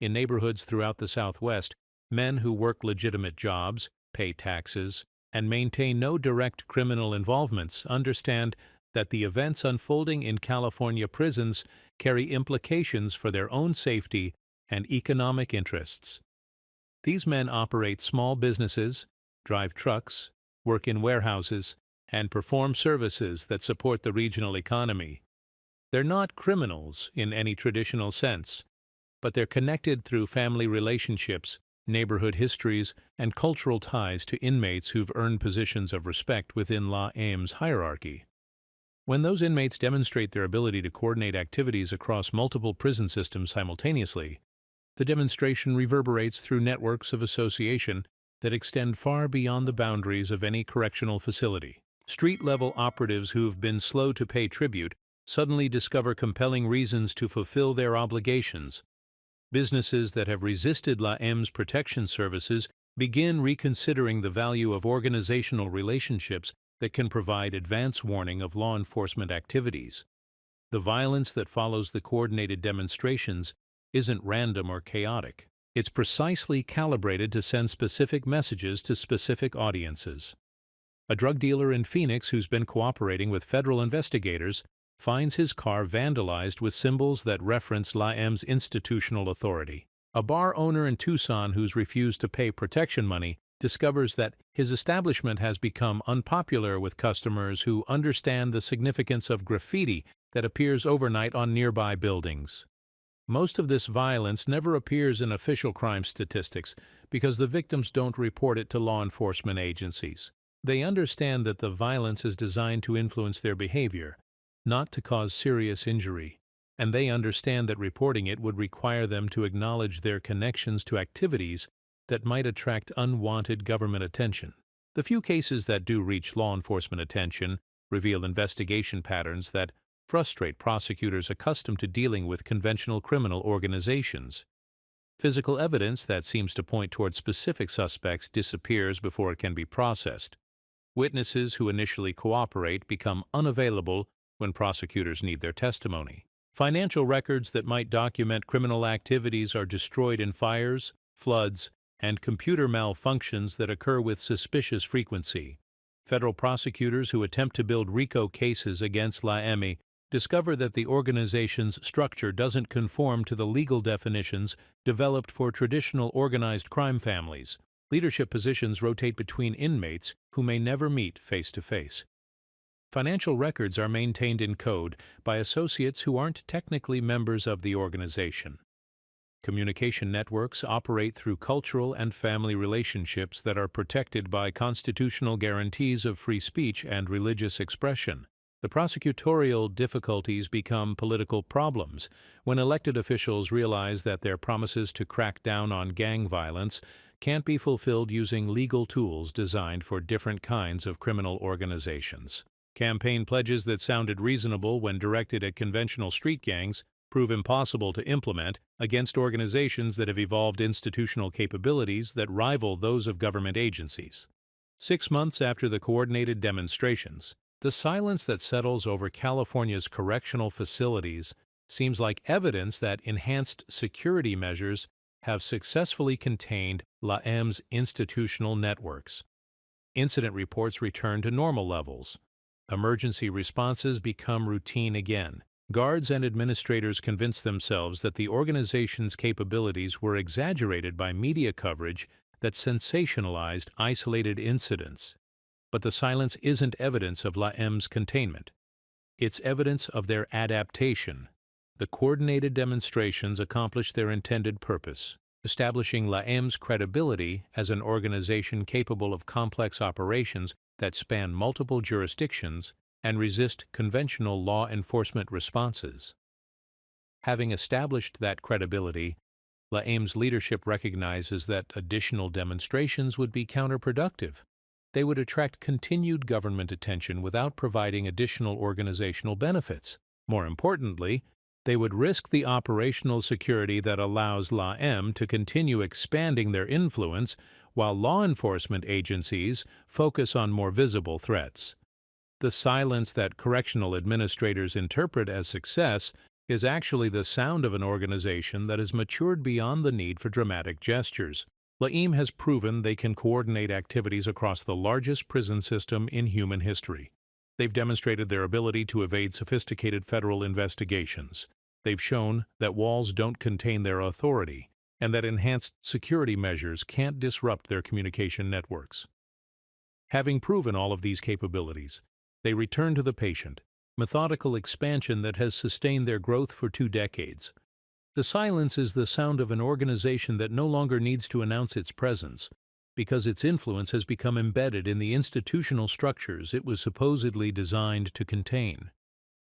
In neighborhoods throughout the Southwest, men who work legitimate jobs, pay taxes, and maintain no direct criminal involvements understand that the events unfolding in California prisons carry implications for their own safety and economic interests. These men operate small businesses, drive trucks, work in warehouses, and perform services that support the regional economy. They're not criminals in any traditional sense, but they're connected through family relationships, neighborhood histories, and cultural ties to inmates who've earned positions of respect within La.M.'s hierarchy. When those inmates demonstrate their ability to coordinate activities across multiple prison systems simultaneously, the demonstration reverberates through networks of association that extend far beyond the boundaries of any correctional facility. Street-level operatives who've been slow to pay tribute suddenly discover compelling reasons to fulfill their obligations. Businesses that have resisted La.M.'s protection services begin reconsidering the value of organizational relationships that can provide advance warning of law enforcement activities. The violence that follows the coordinated demonstrations isn't random or chaotic. It's precisely calibrated to send specific messages to specific audiences. A drug dealer in Phoenix who's been cooperating with federal investigators finds his car vandalized with symbols that reference La.M.'s institutional authority. A bar owner in Tucson who's refused to pay protection money discovers that his establishment has become unpopular with customers who understand the significance of graffiti that appears overnight on nearby buildings. Most of this violence never appears in official crime statistics because the victims don't report it to law enforcement agencies. They understand that the violence is designed to influence their behavior, not to cause serious injury, and they understand that reporting it would require them to acknowledge their connections to activities that might attract unwanted government attention. The few cases that do reach law enforcement attention reveal investigation patterns that frustrate prosecutors accustomed to dealing with conventional criminal organizations. Physical evidence that seems to point toward specific suspects disappears before it can be processed. Witnesses who initially cooperate become unavailable when prosecutors need their testimony. Financial records that might document criminal activities are destroyed in fires, floods, and computer malfunctions that occur with suspicious frequency. Federal prosecutors who attempt to build RICO cases against La.M. discover that the organization's structure doesn't conform to the legal definitions developed for traditional organized crime families. Leadership positions rotate between inmates who may never meet face to face. Financial records are maintained in code by associates who aren't technically members of the organization. Communication networks operate through cultural and family relationships that are protected by constitutional guarantees of free speech and religious expression. The prosecutorial difficulties become political problems when elected officials realize that their promises to crack down on gang violence can't be fulfilled using legal tools designed for different kinds of criminal organizations. Campaign pledges that sounded reasonable when directed at conventional street gangs prove impossible to implement against organizations that have evolved institutional capabilities that rival those of government agencies. 6 months after the coordinated demonstrations, the silence that settles over California's correctional facilities seems like evidence that enhanced security measures have successfully contained La.M.'s institutional networks. Incident reports return to normal levels. Emergency responses become routine again. Guards and administrators convince themselves that the organization's capabilities were exaggerated by media coverage that sensationalized isolated incidents. But the silence isn't evidence of La.M.'s containment. It's evidence of their adaptation. The coordinated demonstrations accomplish their intended purpose, establishing La.M.'s credibility as an organization capable of complex operations that span multiple jurisdictions and resist conventional law enforcement responses. Having established that credibility, La.M.'s leadership recognizes that additional demonstrations would be counterproductive. They would attract continued government attention without providing additional organizational benefits. More importantly, they would risk the operational security that allows LAM to continue expanding their influence while law enforcement agencies focus on more visible threats. The silence that correctional administrators interpret as success is actually the sound of an organization that has matured beyond the need for dramatic gestures. LAM has proven they can coordinate activities across the largest prison system in human history. They've demonstrated their ability to evade sophisticated federal investigations. They've shown that walls don't contain their authority, and that enhanced security measures can't disrupt their communication networks. Having proven all of these capabilities, they return to the patient, methodical expansion that has sustained their growth for 2 decades. The silence is the sound of an organization that no longer needs to announce its presence, because its influence has become embedded in the institutional structures it was supposedly designed to contain.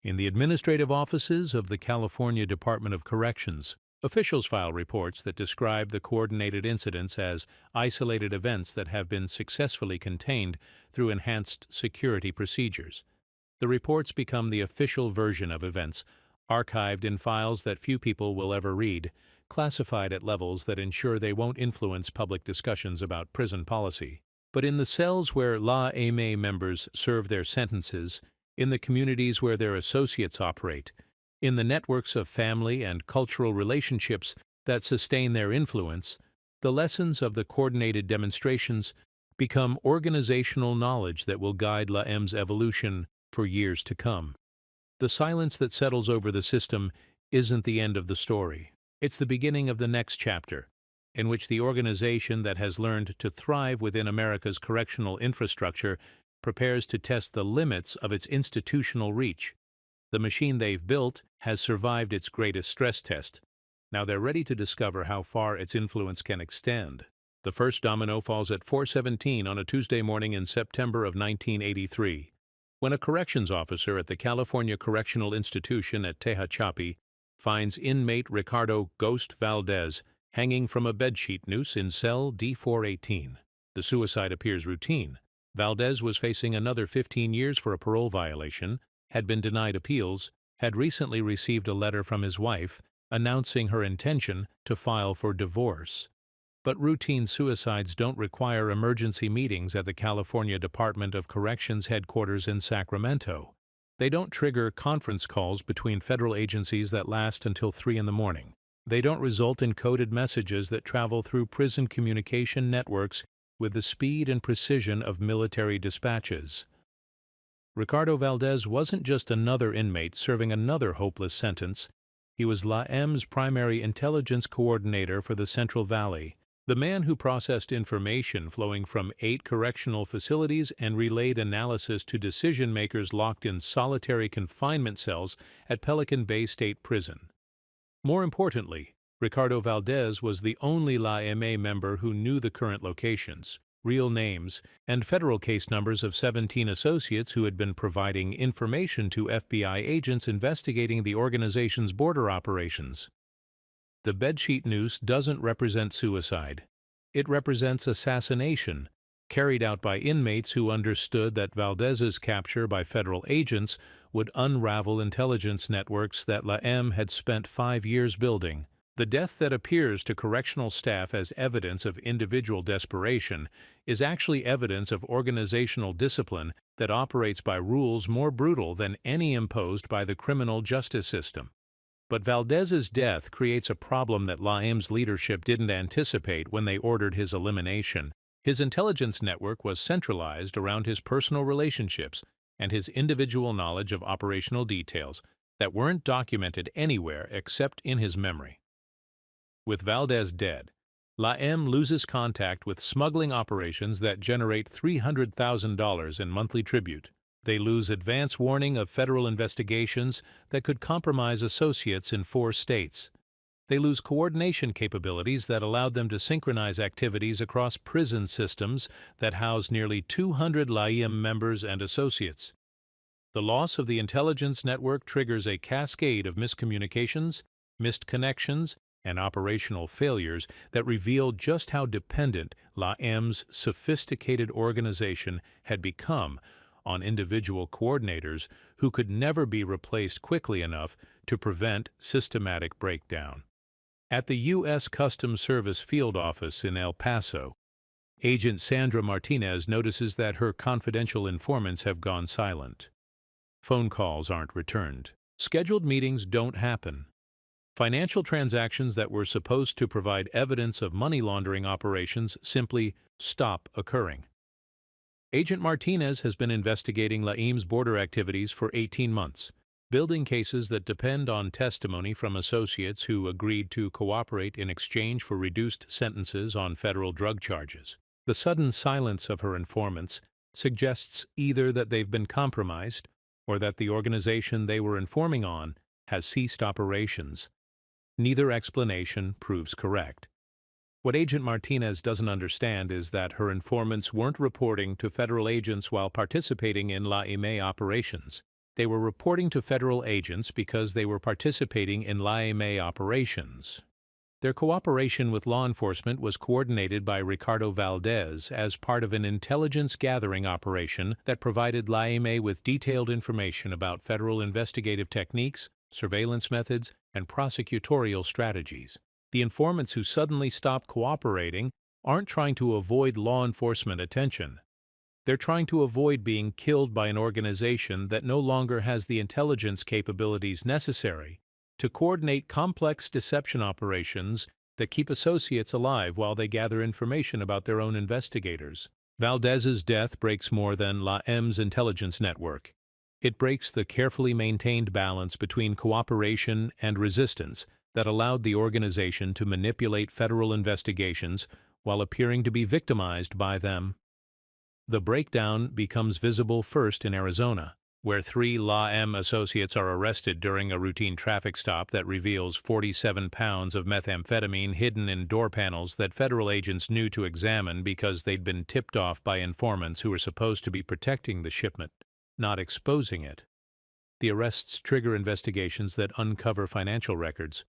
In the administrative offices of the California Department of Corrections, officials file reports that describe the coordinated incidents as isolated events that have been successfully contained through enhanced security procedures. The reports become the official version of events, archived in files that few people will ever read, classified at levels that ensure they won't influence public discussions about prison policy. But in the cells where LAM members serve their sentences, in the communities where their associates operate, in the networks of family and cultural relationships that sustain their influence, the lessons of the coordinated demonstrations become organizational knowledge that will guide LAM's evolution for years to come. The silence that settles over the system isn't the end of the story. It's the beginning of the next chapter, in which the organization that has learned to thrive within America's correctional infrastructure prepares to test the limits of its institutional reach. The machine they've built has survived its greatest stress test. Now they're ready to discover how far its influence can extend. The first domino falls at 4:17 on a Tuesday morning in September of 1983, when a corrections officer at the California Correctional Institution at Tehachapi finds inmate Ricardo "Ghost" Valdez hanging from a bedsheet noose in cell D418. The suicide appears routine. Valdez was facing another 15 years for a parole violation, had been denied appeals, had recently received a letter from his wife announcing her intention to file for divorce. But routine suicides don't require emergency meetings at the California Department of Corrections headquarters in Sacramento. They don't trigger conference calls between federal agencies that last until 3 in the morning. They don't result in coded messages that travel through prison communication networks with the speed and precision of military dispatches. Ricardo Valdez wasn't just another inmate serving another hopeless sentence. He was LAM's primary intelligence coordinator for the Central Valley, the man who processed information flowing from 8 correctional facilities and relayed analysis to decision-makers locked in solitary confinement cells at Pelican Bay State Prison. More importantly, Ricardo Valdez was the only LAMA member who knew the current locations, real names, and federal case numbers of 17 associates who had been providing information to FBI agents investigating the organization's border operations. The bedsheet noose doesn't represent suicide. It represents assassination, carried out by inmates who understood that Valdez's capture by federal agents would unravel intelligence networks that LAM had spent 5 years building. The death that appears to correctional staff as evidence of individual desperation is actually evidence of organizational discipline that operates by rules more brutal than any imposed by the criminal justice system. But Valdez's death creates a problem that LAM's leadership didn't anticipate when they ordered his elimination. His intelligence network was centralized around his personal relationships and his individual knowledge of operational details that weren't documented anywhere except in his memory. With Valdez dead, LAM loses contact with smuggling operations that generate $300,000 in monthly tribute. They lose advance warning of federal investigations that could compromise associates in 4 states. They lose coordination capabilities that allowed them to synchronize activities across prison systems that house nearly 200 LAM members and associates. The loss of the intelligence network triggers a cascade of miscommunications, missed connections, and operational failures that revealed just how dependent La M's sophisticated organization had become on individual coordinators who could never be replaced quickly enough to prevent systematic breakdown. At the U.S. Customs Service Field Office in El Paso, Agent Sandra Martinez notices that her confidential informants have gone silent. Phone calls aren't returned. Scheduled meetings don't happen. Financial transactions that were supposed to provide evidence of money laundering operations simply stop occurring. Agent Martinez has been investigating La M's border activities for 18 months, building cases that depend on testimony from associates who agreed to cooperate in exchange for reduced sentences on federal drug charges. The sudden silence of her informants suggests either that they've been compromised or that the organization they were informing on has ceased operations. Neither explanation proves correct. What Agent Martinez doesn't understand is that her informants weren't reporting to federal agents while participating in La M operations. They were reporting to federal agents because they were participating in La M operations. Their cooperation with law enforcement was coordinated by Ricardo Valdez as part of an intelligence-gathering operation that provided La M with detailed information about federal investigative techniques, surveillance methods, and prosecutorial strategies. The informants who suddenly stop cooperating aren't trying to avoid law enforcement attention. They're trying to avoid being killed by an organization that no longer has the intelligence capabilities necessary to coordinate complex deception operations that keep associates alive while they gather information about their own investigators. Valdez's death breaks more than La M's intelligence network. It breaks the carefully maintained balance between cooperation and resistance that allowed the organization to manipulate federal investigations while appearing to be victimized by them. The breakdown becomes visible first in Arizona, where 3 La M associates are arrested during a routine traffic stop that reveals 47 pounds of methamphetamine hidden in door panels that federal agents knew to examine because they'd been tipped off by informants who were supposed to be protecting the shipment, not exposing it. The arrests trigger investigations that uncover financial records,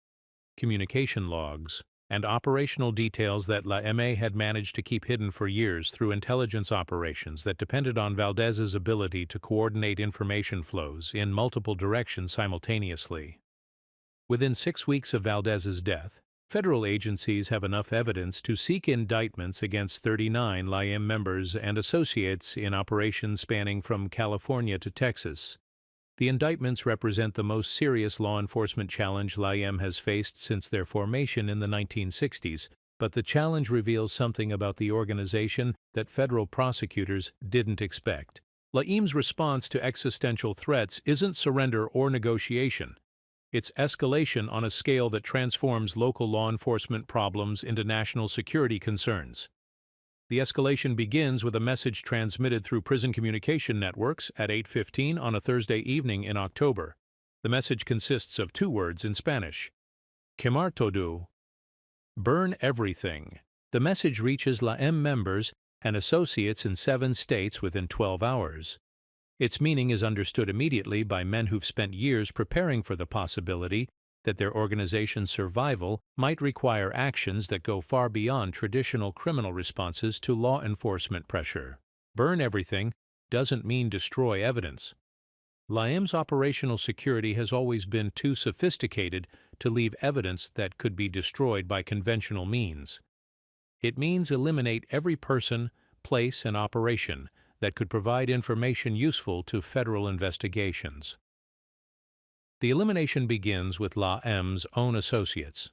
communication logs, and operational details that La M had managed to keep hidden for years through intelligence operations that depended on Valdez's ability to coordinate information flows in multiple directions simultaneously. Within 6 weeks of Valdez's death, federal agencies have enough evidence to seek indictments against 39 La M members and associates in operations spanning from California to Texas. The indictments represent the most serious law enforcement challenge La M has faced since their formation in the 1960s, but the challenge reveals something about the organization that federal prosecutors didn't expect. La M's response to existential threats isn't surrender or negotiation. It's escalation on a scale that transforms local law enforcement problems into national security concerns. The escalation begins with a message transmitted through prison communication networks at 8:15 on a Thursday evening in October. The message consists of 2 words in Spanish: quemar todo, burn everything. The message reaches La M members and associates in 7 states within 12 hours. Its meaning is understood immediately by men who've spent years preparing for the possibility that their organization's survival might require actions that go far beyond traditional criminal responses to law enforcement pressure. Burn everything doesn't mean destroy evidence. La M's operational security has always been too sophisticated to leave evidence that could be destroyed by conventional means. It means eliminate every person, place, and operation that could provide information useful to federal investigations. The elimination begins with La M's own associates.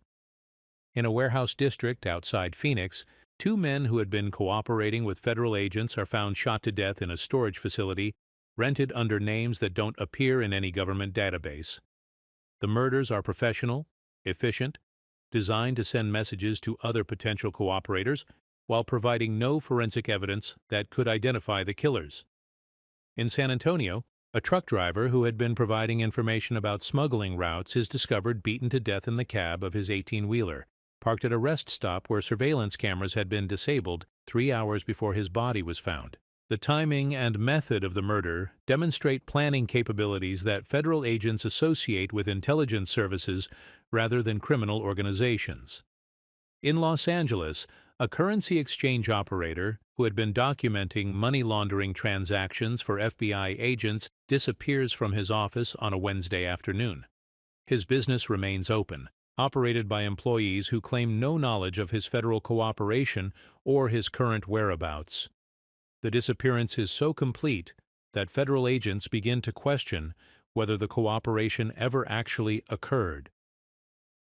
In a warehouse district outside Phoenix, 2 men who had been cooperating with federal agents are found shot to death in a storage facility rented under names that don't appear in any government database. The murders are professional, efficient, designed to send messages to other potential cooperators while providing no forensic evidence that could identify the killers. In San Antonio, a truck driver who had been providing information about smuggling routes is discovered beaten to death in the cab of his 18-wheeler, parked at a rest stop where surveillance cameras had been disabled 3 hours before his body was found. The timing and method of the murder demonstrate planning capabilities that federal agents associate with intelligence services rather than criminal organizations. In Los Angeles, a currency exchange operator who had been documenting money laundering transactions for FBI agents disappears from his office on a Wednesday afternoon. His business remains open, operated by employees who claim no knowledge of his federal cooperation or his current whereabouts. The disappearance is so complete that federal agents begin to question whether the cooperation ever actually occurred.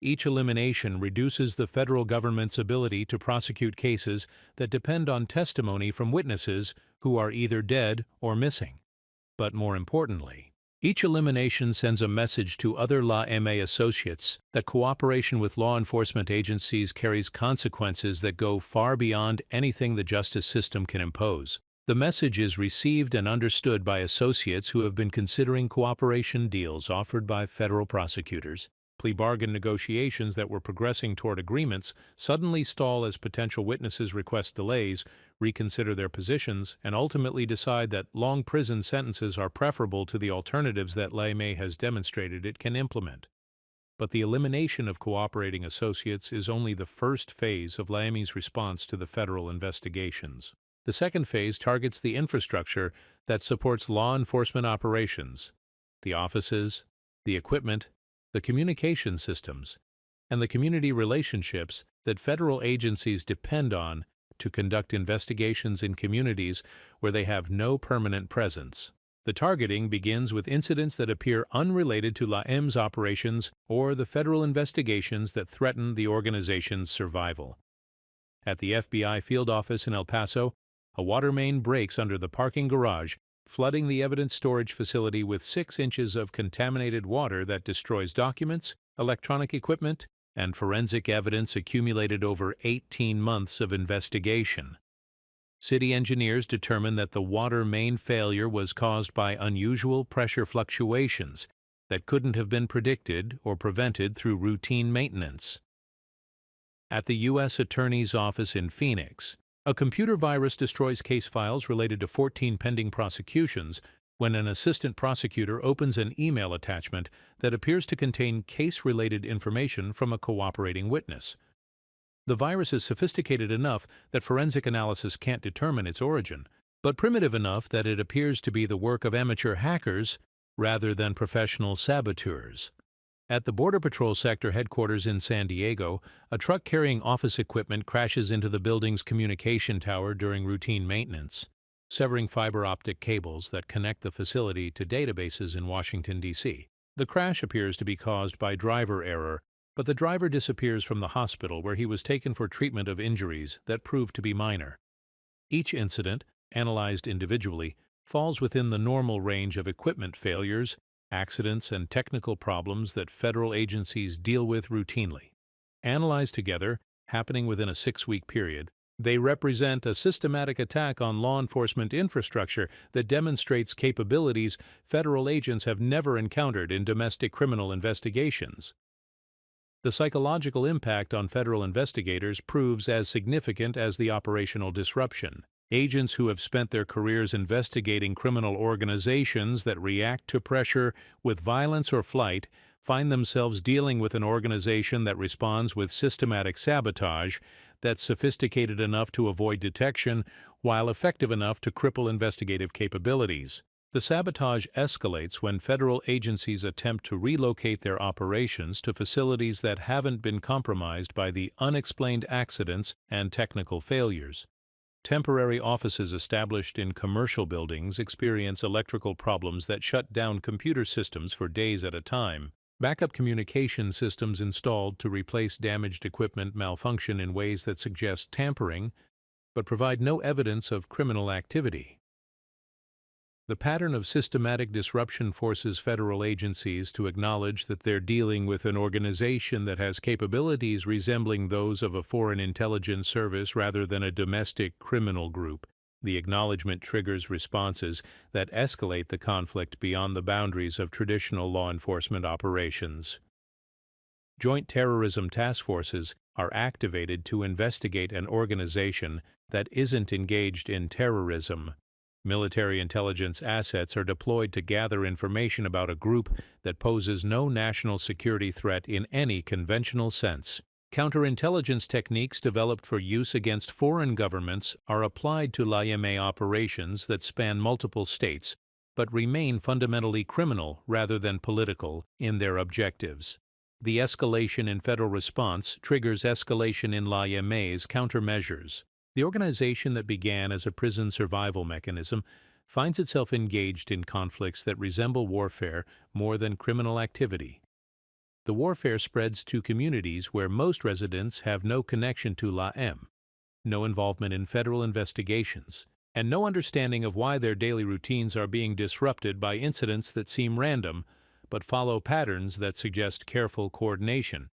Each elimination reduces the federal government's ability to prosecute cases that depend on testimony from witnesses who are either dead or missing. But more importantly, each elimination sends a message to other La MA associates that cooperation with law enforcement agencies carries consequences that go far beyond anything the justice system can impose. The message is received and understood by associates who have been considering cooperation deals offered by federal prosecutors. Plea bargain negotiations that were progressing toward agreements suddenly stall as potential witnesses request delays, reconsider their positions, and ultimately decide that long prison sentences are preferable to the alternatives that LAME has demonstrated it can implement. But the elimination of cooperating associates is only the first phase of LAME's response to the federal investigations. The second phase targets the infrastructure that supports law enforcement operations, the offices, the equipment, the communication systems, and the community relationships that federal agencies depend on to conduct investigations in communities where they have no permanent presence. The targeting begins with incidents that appear unrelated to LAM's operations or the federal investigations that threaten the organization's survival. At the FBI field office in El Paso, a water main breaks under the parking garage, flooding the evidence storage facility with 6 inches of contaminated water that destroys documents, electronic equipment, and forensic evidence accumulated over 18 months of investigation. City engineers determined that the water main failure was caused by unusual pressure fluctuations that couldn't have been predicted or prevented through routine maintenance. At the U.S. Attorney's Office in Phoenix, a computer virus destroys case files related to 14 pending prosecutions when an assistant prosecutor opens an email attachment that appears to contain case-related information from a cooperating witness. The virus is sophisticated enough that forensic analysis can't determine its origin, but primitive enough that it appears to be the work of amateur hackers rather than professional saboteurs. At the Border Patrol Sector headquarters in San Diego, a truck carrying office equipment crashes into the building's communication tower during routine maintenance, severing fiber optic cables that connect the facility to databases in Washington, D.C. The crash appears to be caused by driver error, but the driver disappears from the hospital where he was taken for treatment of injuries that proved to be minor. Each incident, analyzed individually, falls within the normal range of equipment failures, accidents, and technical problems that federal agencies deal with routinely. Analyzed together, happening within a 6-week period, they represent a systematic attack on law enforcement infrastructure that demonstrates capabilities federal agents have never encountered in domestic criminal investigations. The psychological impact on federal investigators proves as significant as the operational disruption. Agents who have spent their careers investigating criminal organizations that react to pressure with violence or flight find themselves dealing with an organization that responds with systematic sabotage that's sophisticated enough to avoid detection while effective enough to cripple investigative capabilities. The sabotage escalates when federal agencies attempt to relocate their operations to facilities that haven't been compromised by the unexplained accidents and technical failures. Temporary offices established in commercial buildings experience electrical problems that shut down computer systems for days at a time. Backup communication systems installed to replace damaged equipment malfunction in ways that suggest tampering, but provide no evidence of criminal activity. The pattern of systematic disruption forces federal agencies to acknowledge that they're dealing with an organization that has capabilities resembling those of a foreign intelligence service rather than a domestic criminal group. The acknowledgement triggers responses that escalate the conflict beyond the boundaries of traditional law enforcement operations. Joint terrorism task forces are activated to investigate an organization that isn't engaged in terrorism, Military intelligence assets are deployed to gather information about a group that poses no national security threat in any conventional sense. Counterintelligence techniques developed for use against foreign governments are applied to LAIME operations that span multiple states, but remain fundamentally criminal rather than political in their objectives. The escalation in federal response triggers escalation in LAIME's countermeasures. The organization that began as a prison survival mechanism finds itself engaged in conflicts that resemble warfare more than criminal activity. The warfare spreads to communities where most residents have no connection to LAIME, no involvement in federal investigations, and no understanding of why their daily routines are being disrupted by incidents that seem random but follow patterns that suggest careful coordination.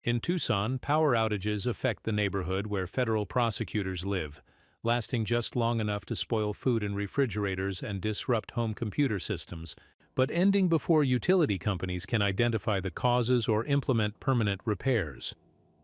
In Tucson, power outages affect the neighborhood where federal prosecutors live, lasting just long enough to spoil food in refrigerators and disrupt home computer systems, but ending before utility companies can identify the causes or implement permanent repairs.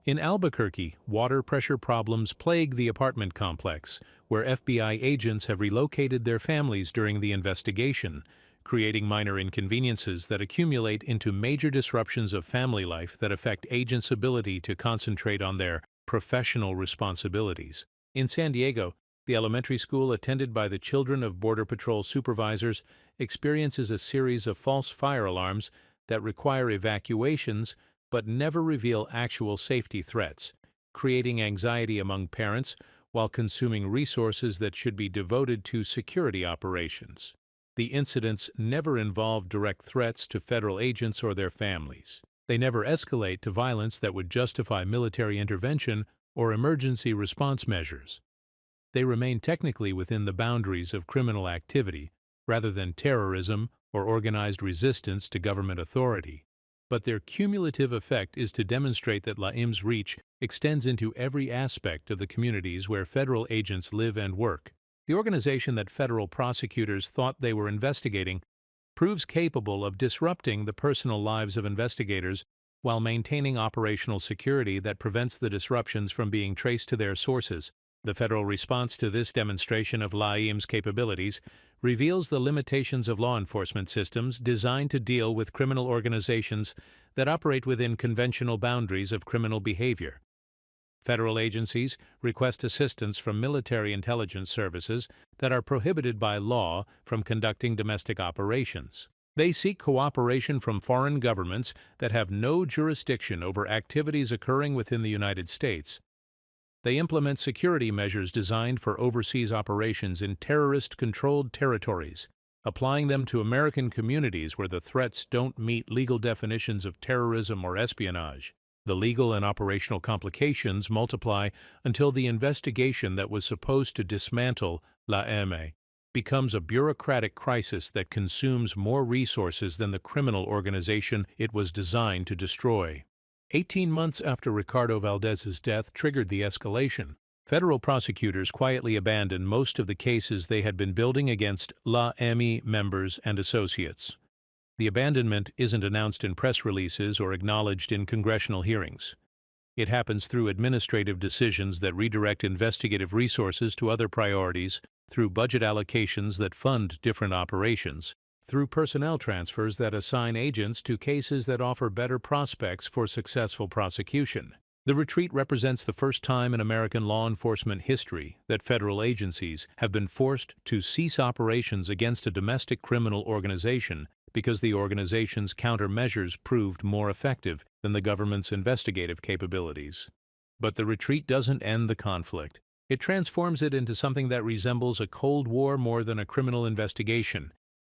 In Albuquerque, water pressure problems plague the apartment complex, where FBI agents have relocated their families during the investigation, creating minor inconveniences that accumulate into major disruptions of family life that affect agents' ability to concentrate on their professional responsibilities. In San Diego, the elementary school attended by the children of Border Patrol supervisors experiences a series of false fire alarms that require evacuations but never reveal actual safety threats, creating anxiety among parents while consuming resources that should be devoted to security operations. The incidents never involve direct threats to federal agents or their families. They never escalate to violence that would justify military intervention or emergency response measures. They remain technically within the boundaries of criminal activity rather than terrorism or organized resistance to government authority. But their cumulative effect is to demonstrate that LAIME's reach extends into every aspect of the communities where federal agents live and work. The organization that federal prosecutors thought they were investigating proves capable of disrupting the personal lives of investigators while maintaining operational security that prevents the disruptions from being traced to their sources. The federal response to this demonstration of LAIME's capabilities reveals the limitations of law enforcement systems designed to deal with criminal organizations that operate within conventional boundaries of criminal behavior. Federal agencies request assistance from military intelligence services that are prohibited by law from conducting domestic operations. They seek cooperation from foreign governments that have no jurisdiction over activities occurring within the United States. They implement security measures designed for overseas operations in terrorist-controlled territories, applying them to American communities where the threats don't meet legal definitions of terrorism or espionage. The legal and operational complications multiply until the investigation that was supposed to dismantle LAIME becomes a bureaucratic crisis that consumes more resources than the criminal organization it was designed to destroy. 18 months after Ricardo Valdez's death triggered the escalation, federal prosecutors quietly abandoned most of the cases they had been building against LAIME members and associates. The abandonment isn't announced in press releases or acknowledged in congressional hearings. It happens through administrative decisions that redirect investigative resources to other priorities, through budget allocations that fund different operations, through personnel transfers that assign agents to cases that offer better prospects for successful prosecution. The retreat represents the first time in American law enforcement history that federal agencies have been forced to cease operations against a domestic criminal organization because the organization's countermeasures proved more effective than the government's investigative capabilities. But the retreat doesn't end the conflict. It transforms it into something that resembles a Cold War more than a criminal investigation.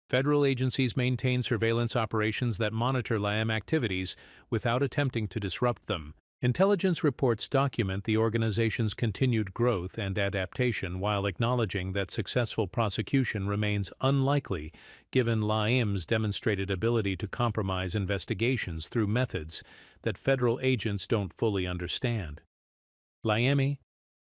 Federal agencies maintain surveillance operations that monitor LAIME activities without attempting to disrupt them. Intelligence reports document the organization's continued growth and adaptation while acknowledging that successful prosecution remains unlikely given LAIME's demonstrated ability to compromise investigations through methods that federal agents don't fully understand. LAIME,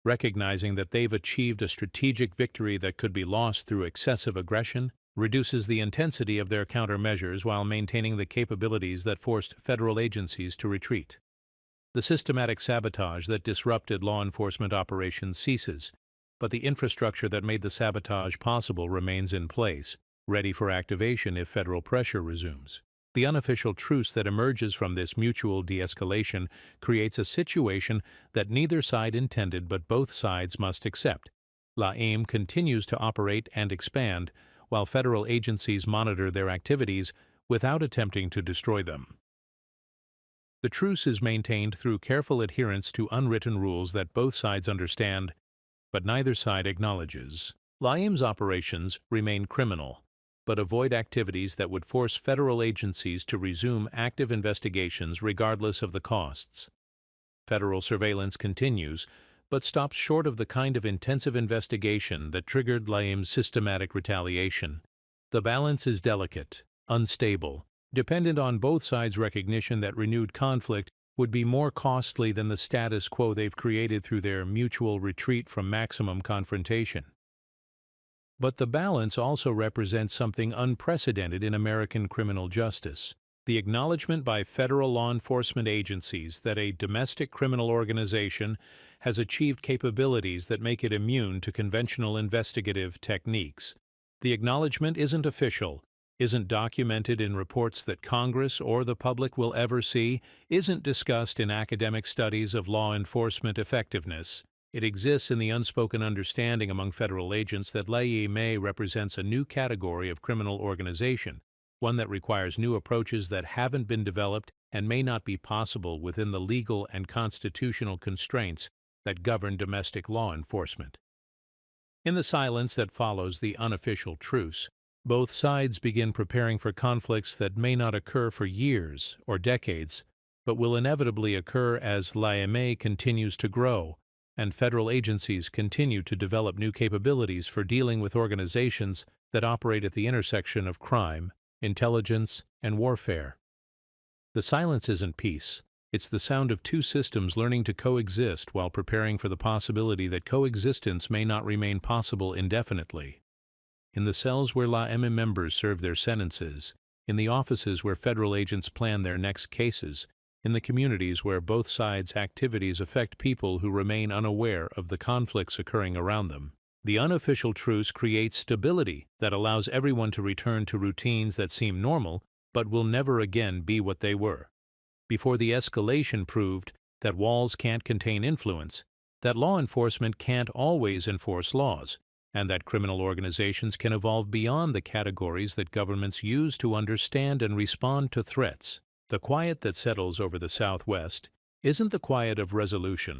recognizing that they've achieved a strategic victory that could be lost through excessive aggression, reduces the intensity of their countermeasures while maintaining the capabilities that forced federal agencies to retreat. The systematic sabotage that disrupted law enforcement operations ceases, but the infrastructure that made the sabotage possible remains in place, ready for activation if federal pressure resumes. The unofficial truce that emerges from this mutual de-escalation creates a situation that neither side intended but both sides must accept. La-AIM continues to operate and expand, while federal agencies monitor their activities without attempting to destroy them. The truce is maintained through careful adherence to unwritten rules that both sides understand, but neither side acknowledges. La-AIM's operations remain criminal, but avoid activities that would force federal agencies to resume active investigations regardless of the costs. Federal surveillance continues, but stops short of the kind of intensive investigation that triggered La-AIM's systematic retaliation. The balance is delicate, unstable, dependent on both sides' recognition that renewed conflict would be more costly than the status quo they've created through their mutual retreat from maximum confrontation. But the balance also represents something unprecedented in American criminal justice: the acknowledgement by federal law enforcement agencies that a domestic criminal organization has achieved capabilities that make it immune to conventional investigative techniques. The acknowledgement isn't official, isn't documented in reports that Congress or the public will ever see, isn't discussed in academic studies of law enforcement effectiveness. It exists in the unspoken understanding among federal agents that La-AIM represents a new category of criminal organization, one that requires new approaches that haven't been developed and may not be possible within the legal and constitutional constraints that govern domestic law enforcement. In the silence that follows the unofficial truce, both sides begin preparing for conflicts that may not occur for years or decades, but will inevitably occur as La-AIM continues to grow and federal agencies continue to develop new capabilities for dealing with organizations that operate at the intersection of crime, intelligence, and warfare. The silence isn't peace. It's the sound of two systems learning to coexist while preparing for the possibility that coexistence may not remain possible indefinitely. In the cells where La-AIM members serve their sentences, in the offices where federal agents plan their next cases, in the communities where both sides' activities affect people who remain unaware of the conflicts occurring around them, the unofficial truce creates stability that allows everyone to return to routines that seem normal but will never again be what they were. Before the escalation proved that walls can't contain influence, that law enforcement can't always enforce laws, and that criminal organizations can evolve beyond the categories that governments use to understand and respond to threats. The quiet that settles over the Southwest isn't the quiet of resolution.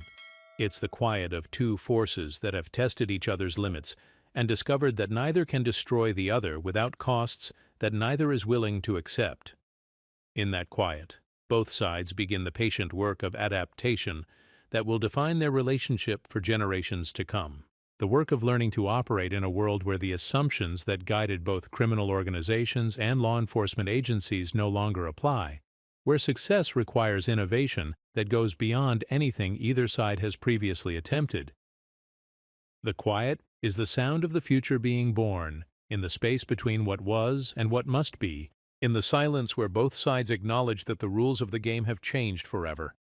It's the quiet of two forces that have tested each other's limits and discovered that neither can destroy the other without costs that neither is willing to accept. In that quiet, both sides begin the patient work of adaptation that will define their relationship for generations to come. The work of learning to operate in a world where the assumptions that guided both criminal organizations and law enforcement agencies no longer apply, where success requires innovation that goes beyond anything either side has previously attempted. The quiet is the sound of the future being born, in the space between what was and what must be, in the silence where both sides acknowledge that the rules of the game have changed forever.